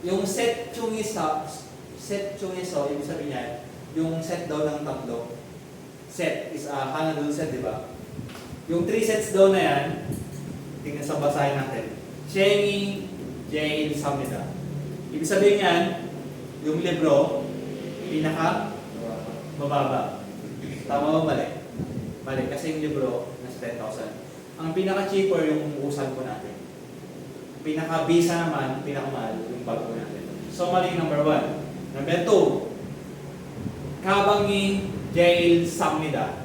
Yung set chungiso, ibig sabihin niya, yung set daw ng 3. Set is Hanadul set, di ba? Yung 3 sets daw na yan, tingnan sa basahin natin. Shengi, Jail, Samnida. Ibig sabihin yan, yung libro, pinaka mababa. Tama ba mali? Mali, kasi yung libro, nasa 10,000. Ang pinaka-cheaper yung uusan po natin. Pinaka-bisa naman, pinaka-mahal yung bago natin. So, mali number 1. Number 2, Kabangi, Jail, Samnida.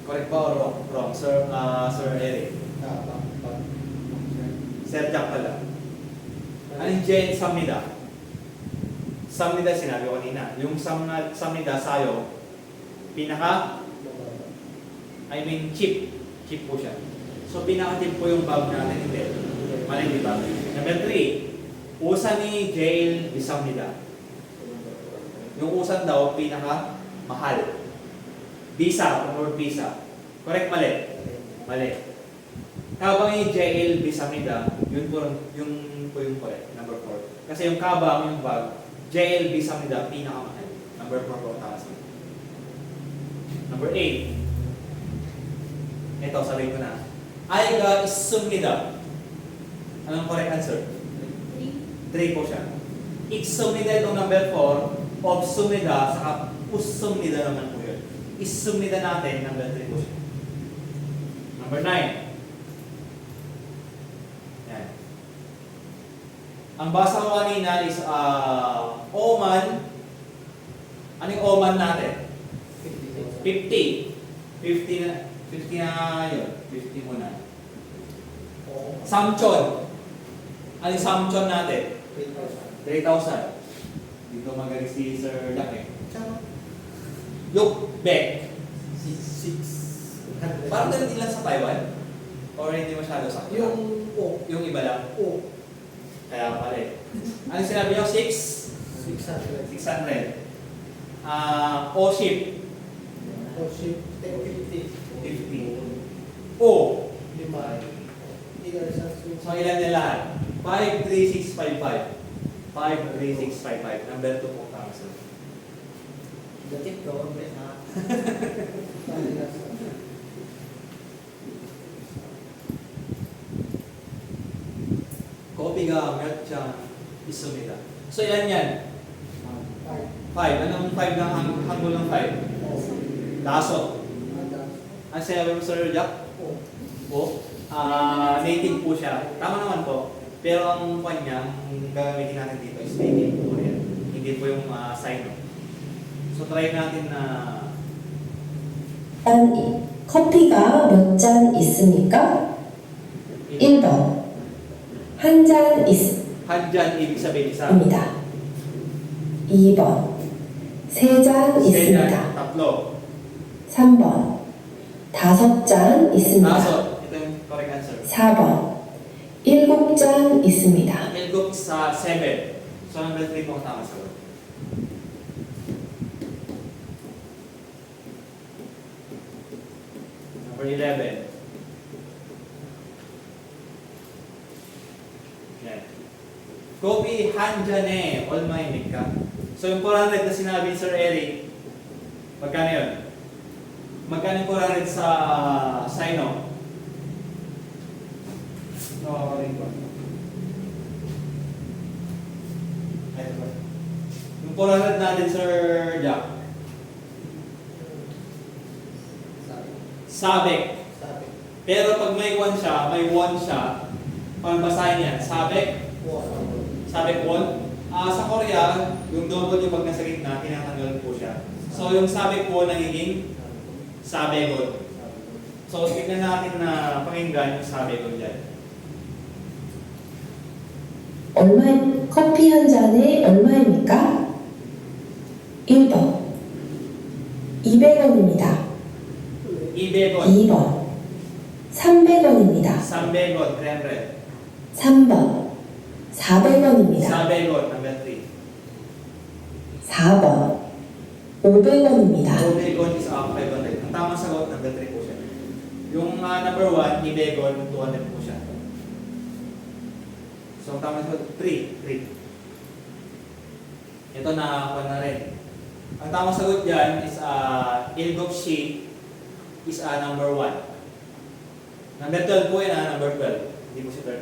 Correct ba or wrong? Wrong. Sir Eric. Sir Jack pala. Anong Jail, Samnida? Samnida sinabi ko kanina. Yung Samnida sayo, cheap. Cheap po siya. So, pinaka-cheap po yung bag natin. Hindi. Mali, di ba? Number 3, usan ni Jail, Samnida. Yung usan daw, pinaka-mahal. Bisa, or visa. Correct, mali? Mali. Kabang yung JL Bisamida, yun po yung correct, number 4. Kasi yung kabang, yung bag, JL Bisamida, pinakamahal. Number 4 po, taas. Number 8. Ito, sabihin ko na. Aiga is sumida. Anong correct answer? 3 po siya. Iksumida itong number 4, of sumida, saka usumida naman po yun. Isumida natin, number 3 po siya. Number 9. Yan. Ang basa ko kanina is Oman. Anong Oman natin? 50. 50 50 na yun. 50 muna. Oo. Samchon. Ano yung Samchon natin? 3,000. 3,000. Dito magaling si Sir Jack eh. Tsaka, Look back. 600. Parang ganun din lang sa Taiwan? Or hindi masyado sa Yung O. yung iba lang? O. Kaya pala eh. Ano sinabi nyo? 6? 600. 600. O-ship. O ship. 1050. 50. O. 5. So ilan na lahat? 53655. 53655. Number 2 po tama sa. Dating ko, na. Kopiga, Merchant, Isumida. So ilan yan? 5. Anong 5 ng hangul ng 5? Laso. Ang sinabi mo Sir Jack? O. Native po siya. Tama naman po. Pero ang kwan niya, ang gagamitin natin dito is native po yan. Hindi po yung sign. So try natin na 커피가 몇 잔 있습니까? 1번. 한 잔 있습니다. handyan ibig sabihin isa. 2번. 세 잔 있습니다. Tatlo. 3번. 5잔 있습니다. Laso. Ito yung correct answer. 4번. 7잔 있습니다. Ilgok sa 7. So number 3 po ang tama sagot. Number 11. Yan. Kopi handjane olmay ka. So yung 400 na sinabi ni Sir Eric, magkano yun? Magkano yung 400 sa Sino? Nakakaling ko. Ito ba? Yung 400 natin, Sir Jack. Sabek. Pero pag may 1 siya, may 1 siya, pagbasahin yan, sabek, sabek 1. Sa Korea, yung double yung pag nasa gitna, tinatanggal po siya. So yung sabek po nagiging sabegon. So tignan natin na pakinggan yung sabegon dyan. 커피 한 잔에 얼마입니까? 1번. 200원입니다. Ibegon. 2번. 300원입니다. Sambegon, 300. 3번. 400원입니다. Sabegon, number 3. 4번. 500원입니다. Obegon is 500. Ang tamang sagot, number 3 po siya. Yung number 1, Ibegon, 200 po siya. So, ang tamang sagot, 3. Ito nakakuha na rin. Ang tamang sagot dyan is Ilgokshi is number 1. Number 12 po yan, number 12. Hindi po siya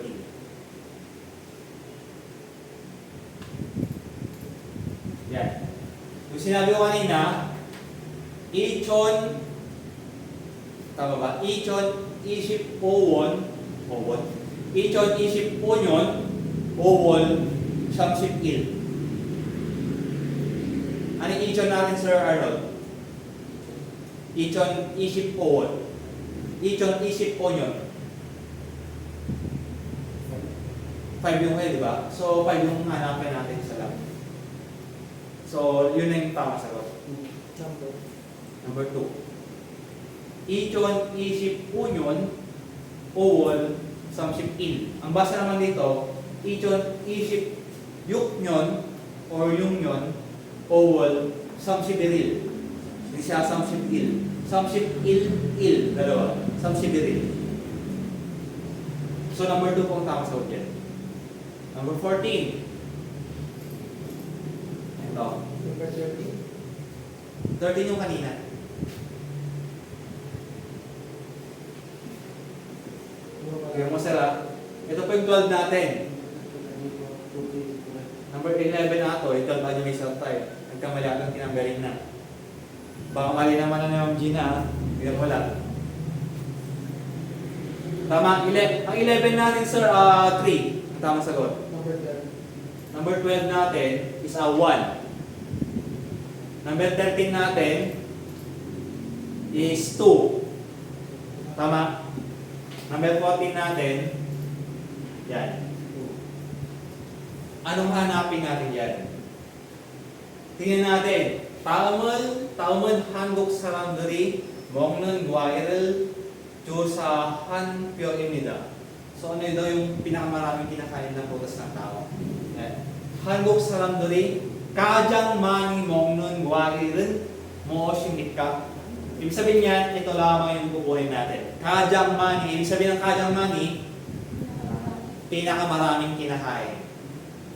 13. Yan. Yung sinabi ko kanina, Ichon, tama ba? Ichon, Iship, Owon, Ichon, Iship, Onyon, Owol, Shamship, Il. Ano yung Ichon natin, Sir Arnold? Ichon, Iship, Owon. Ichon, Iship, Onyon. 5 yung kayo, di ba? So, 5 yung hanapin natin isa lang. So, yun na yung tama sagot. Number 2. Ichon, Iship, Unyon, Owol, Samship, Il. Ang basa naman dito, Ichon, Iship, Yuknyon, or Yungyon, Owol, Samship, Iril. Hindi siya Samship, Il. Samship, Il. Dalawa. Samship, Iril. So, number 2 po ang tama sagot yan. Number 14. Ito. Number 30. 13 yung kanina. Yung masarap. Ito po yung 12 natin. Number 11 na ito. Ito ba niya may self type? Nagkamali akong tinanggalin na. Baka mali naman na yung Gina. Hindi na wala. Tama. Ang 11 natin, sir, 3. Ang tamang sagot. Number 12. Number 12 natin is 1. Number 13 natin is 2. Tama. Number 14 natin. Yan. Anong hanapin natin yan? Tingnan natin. Taumul handok saranduri, 먹는 과일을 조사한 표입니다. So ano daw yung pinakamaraming kinakain ng prutas ng tao? Yan. 한국 사람들이 가장 많이 먹는 과일은 무엇입니까? Ibig sabihin niyan, ito lamang yung bubuhay natin. Kajang money, ibig sabihin ng kajang money, pinakamaraming kinakain.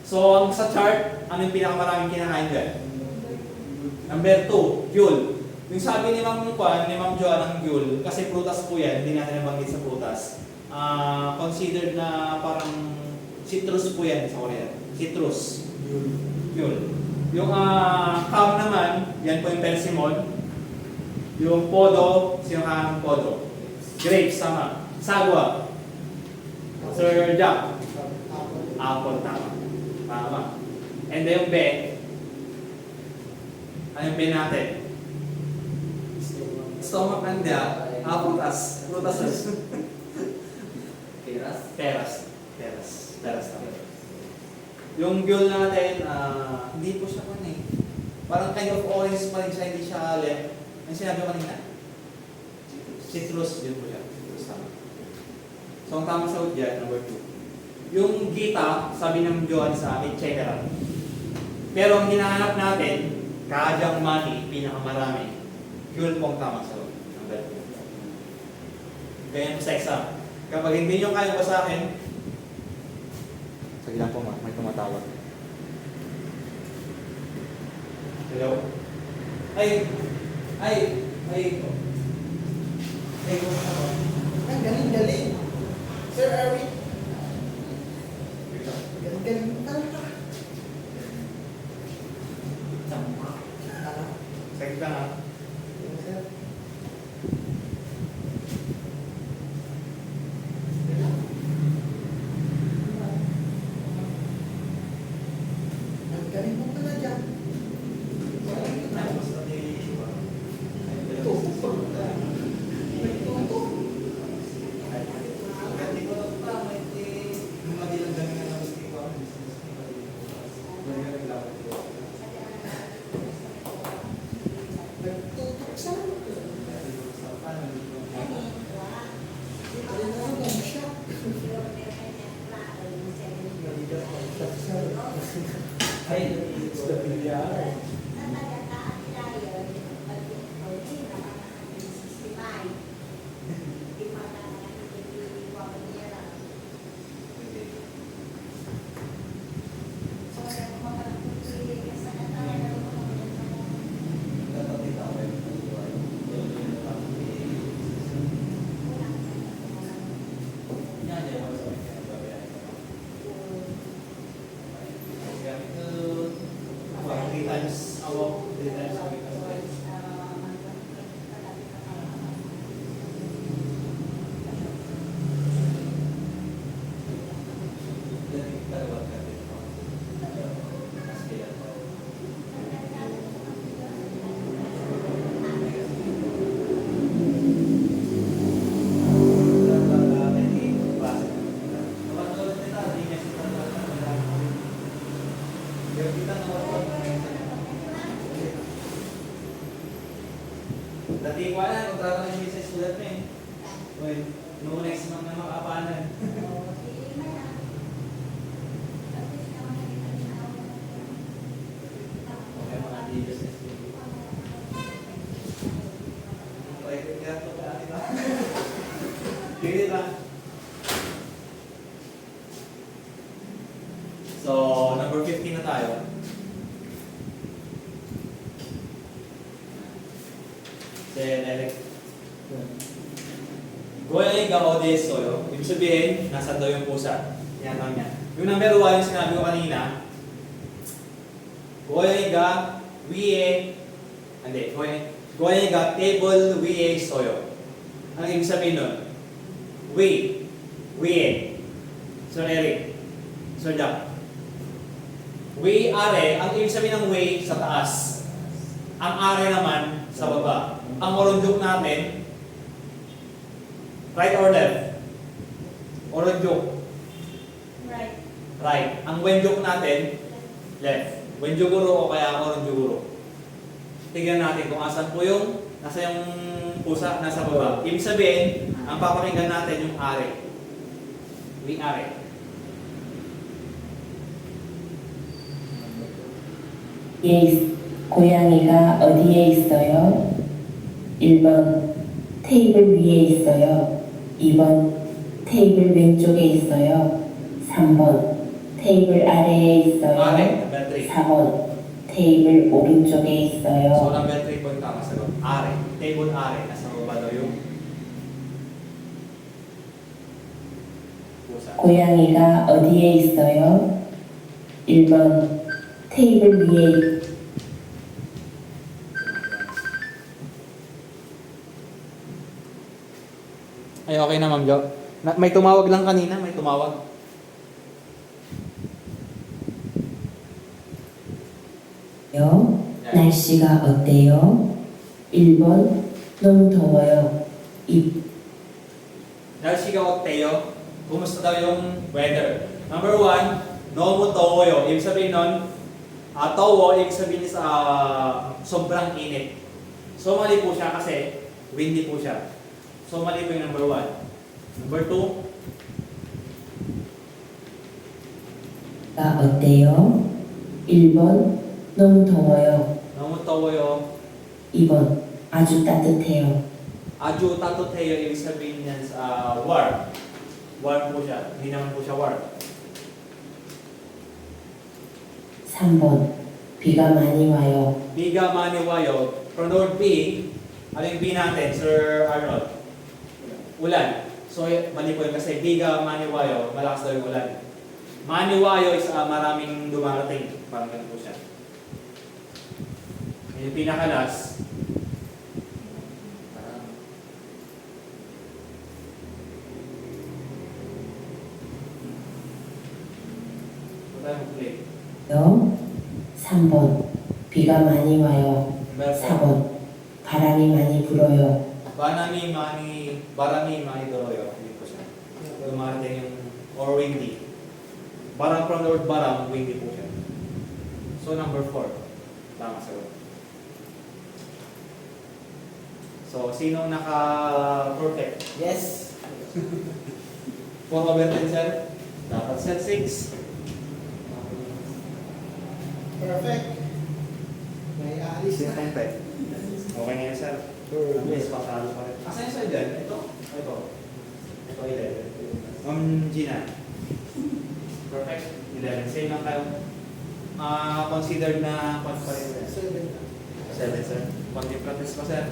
So, sa chart, ano yung pinakamaraming kinakain dyan? Number 2, fuel. Yung sabi ni Ma'am Joan ng fuel, kasi prutas po yan, hindi natin nabanggit sa prutas. Considered na parang citrus po yan sa Korea. Citrus. Fuel. Yung cam naman, yan po yung persimmon. Yung podo, sino ka ng podo? Grapes, tama. Sagwa. Sir Jack. Apple, tama. Tama. And then yung be. Ano yung be natin? Stomach and prutas. Prutas. Peras. Peras natin. Yung fuel natin, hindi po siya parang kind of orange pa rin siya, hindi siya left. Ang sinabi ko kanina? Citrus, yun po siya. Citrus tama. So, ang tamang sagot dyan, number 2. Yung gita, sabi ng Johan sa akin, check it out. Pero ang hinahanap natin, kajang money, pinakamarami. Fuel po ang tamang sagot. Number 2. Ganyan po sa exam. Kapag hindi nyo kaya ba sa akin, sige lang po may tumatawag. Hello? Ay, Ang galing. Sir Erwin. Galing talaga. Sige ka na. Sir. Ang galing mo pala dyan. Dati ko alam, kontrata ng business sulat na eh. Well, no next month na makapanan. Okay, mga business. Okay, kaya ito pa natin ba? Sige lang. So, number 15 na tayo. Goyega odesoyo. Ibig sabihin, nasa daw yung pusa. Yan lang yan. Yung number 1, yung sinabi ko kanina, Goyega Goyega table wiye soyo. Ang ibig sabihin nun, wiye. Sir Eric, Sir Jack. We are, ang ibig sabihin ng way sa taas. Ang are naman sa baba. Ang morondok natin, Right or left? Oronjuk. Right. Right. Ang wenjuk natin, left. Wenjuguro o kaya oronjuguro. Tignan natin kung asan po nasa yung pusa, nasa baba. Ibig sabihin, ang papakinggan natin yung are. Wing are. 고양이가 어디에 있어요? 1번 테이블 위에 있어요. 2번 테이블 왼쪽에 있어요. 3번 테이블 아래에 있어요. Are, number 3. 4번 테이블 오른쪽에 So, 있어요. number 3 po yung tama sagot. Are. Table are. Nasa baba daw yung pusa. 고양이가 어디에 있어요? 1번 테이블 위에 Ay, okay na, Ma'am Jo. May tumawag lang kanina, may tumawag. 있어요. 날씨가 어때요? 1번 너무 더워요. 날씨가 어때요? Kumusta daw yung weather? Number 1, nomu towo. Ibig sabihin nun, towo, ibig sabihin is sobrang init. So, mali po siya kasi windy po siya. So, mali po yung number 1. Number 2, 가 어때요? 1번 너무 더워요. nomu towo. 2번 아주 따뜻해요. Aju tatuteyo, ibig sabihin niyan sa warm. Warm po siya. Hindi naman po siya warm. 3번 비가 많이 와요. Biga maniwayo. From the word B, ano yung B natin, Sir Arnold? Ulan. So, mali po yun kasi biga maniwayo, malakas daw yung ulan. Maniwayo is maraming dumarating. Parang ganun po siya. Yung pinakalas, tayo mag-play. 3번 비가 많이 와요. Number 4. 4번 바람이 많이 불어요. Barami mani doroyo. Hindi po siya. Dumarating yung, or windy. Barang from the word barang, windy po siya. So, number 4. Tama sagot. So, sino naka-perfect? Yes. 4 over 10, sir? Dapat sir 6. Perfect. May alis na. Okay na yan, sir. Yes, pasalo pa rin. Asan yung sir dyan? Ito? Ito. Ito, 11. Ma'am Gina. Perfect. 11. Same lang kayo. Considered na kwan pa rin. 7, sir. Konti practice pa, sir.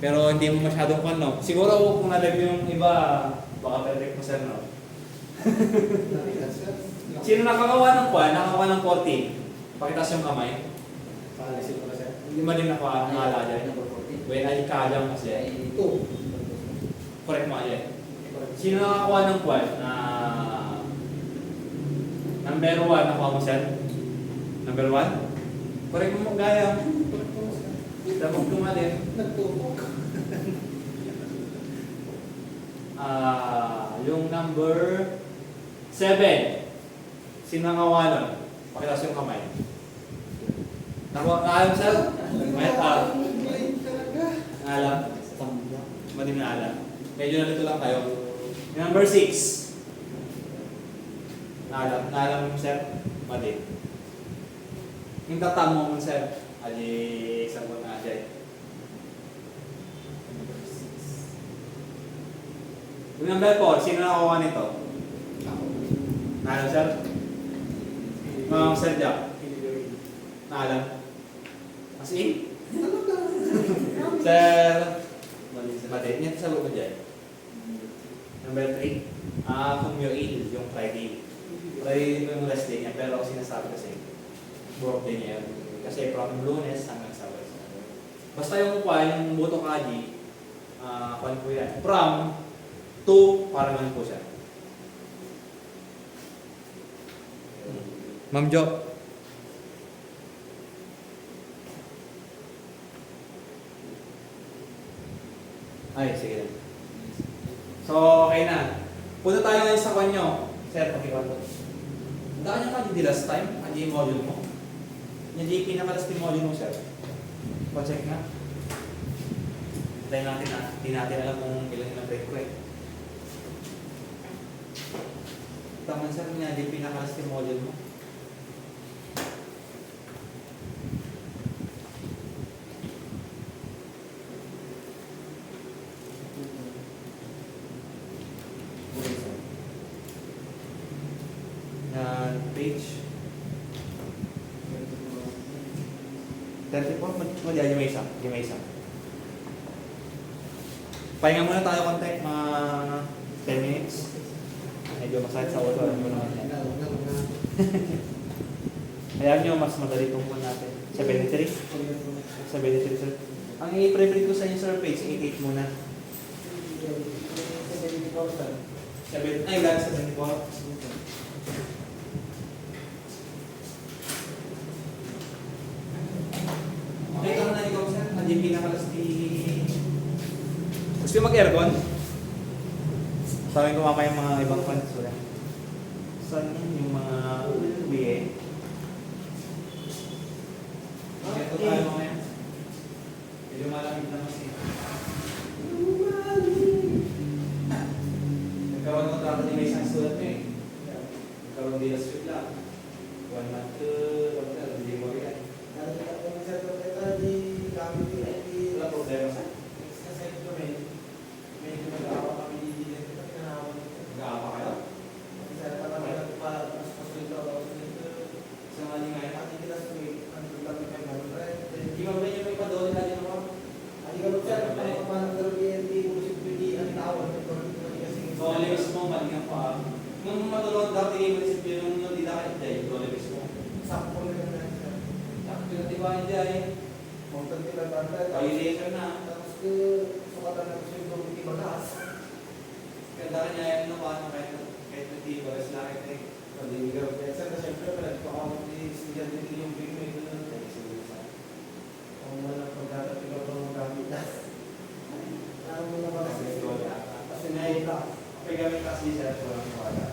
Pero hindi mo masyadong kwan, no? Siguro kung na-live yung iba, baka perfect mo, sir, no? Sino nakakawa ng kwan? Nakakawa ng 14. Pakitas yung kamay. Paalisin ko na sir. Hindi mo din nakuha ang ala dyan. Number 14. When ay kalang kasi. Ay, 2. Correct mo yan. Sino nakakuha ng kwan? Number 1, nakuha mo, sir? Number 1? Correct mo gaya. Dapat tumalin. Nagtupok. Yung number 7. Sino nakakuha nun? Pakitas yung kamay. Nakakuha mo, sir? May Blind talaga. alam. Mali na alam. Medyo nalito lang tayo. Yung number 6. Naalam mo, sir? Mali. Yung tatamo mo, sir? Ali, sagot na dyan. Yung number 4, sino nakakuha nito? Naalam, sir? Sir Jack? Naalam? As in? Sir? Mali. Yan, sagot mo dyan. Number 3, Kumuyoil, yung Friday. Friday yung rest day niya, pero sinasabi kasi, birthday niya yun. Kasi from Lunes hanggang Sabado. Basta yung kwan, yung Buto Kaji, kwan po yan. From to, parang ganun po siya. Ma'am Jo. Ay, sige lang. Punta tayo ngayon sa kanyo. Sir, pakiwan ko. Daan niya ka di last time, ang J module mo. Yung JP na last module mo, sir. Pa-check nga. Dahil natin na, hindi natin alam kung ilan yung break ko eh. Tama sir, nga JP na last module mo. Na page 34, madyan yung may isa. Yung may isa. Pahinga muna tayo konti, mga 10 minutes. Medyo masakit sa ulo, alam mo naman yan. Alam nyo, mas madali itong natin. 73? 73, sir. Ang i-preprint ko sa inyo, sir, page 88 muna. 7, ay, lang 74. Okay, ito na ikaw, sir. Nandiyan pinakalas ni... Gusto yung mag-aircon? Sabi ko mamaya yung mga ibang fans. Wala. Saan yun yung mga uwi eh? Ito tayo mamaya. Medyo malamig na mas eh. Nagkaroon ng kontrata ni may isang sulat mo eh. Nagkaroon din na sweet lang. 1 month to... Hindi mo rin. Wala problema sa nag-aapa kayo? Sa mali nga yun? Di ba ba yung may padoli na din ako? Dole mismo, mali nga pa. Nung matulog dati yung munisipyo nung di na kayo, dole mismo. Pinatibahan dyan eh. Violation na. Ganda ka niya yung paano kahit natiba, mas lakit eh. Okay, gamit kasi siya sa walang wala.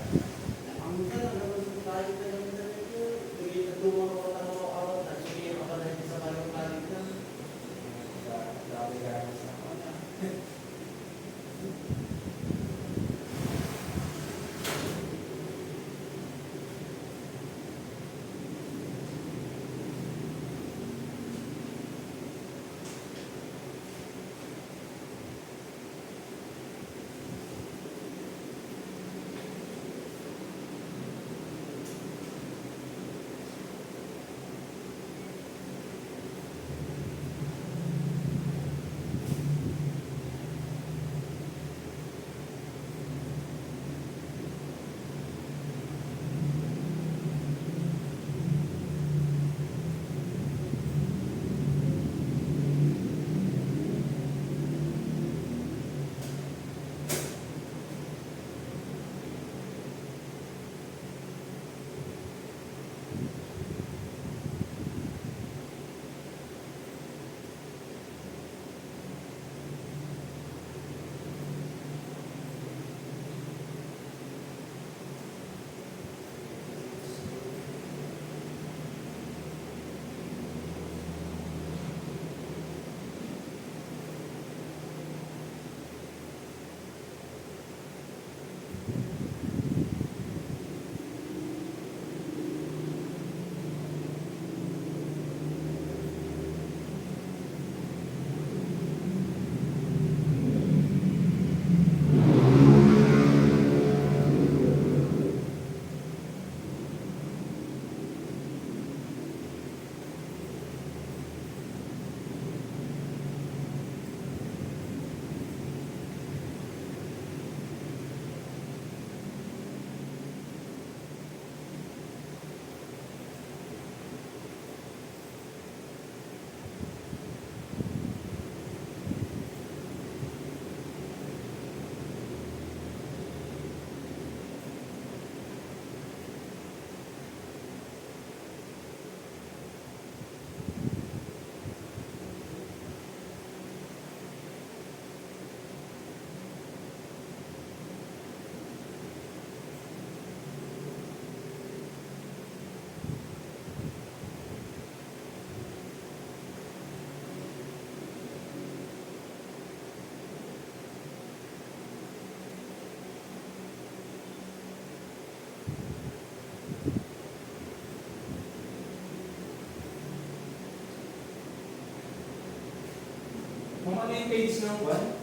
mo yung page ng one?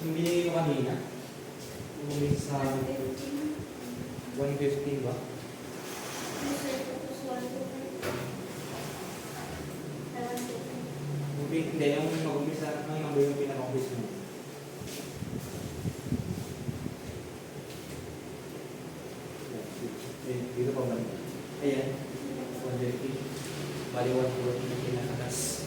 Yung binigay ko kanina? Yung bumili sa 115 ba? Hindi, yung mag-umpisa, ang number yung pinaka-umpisa mo. Dito pa ba? Ayan. 150. Bali 140 na pinakatas.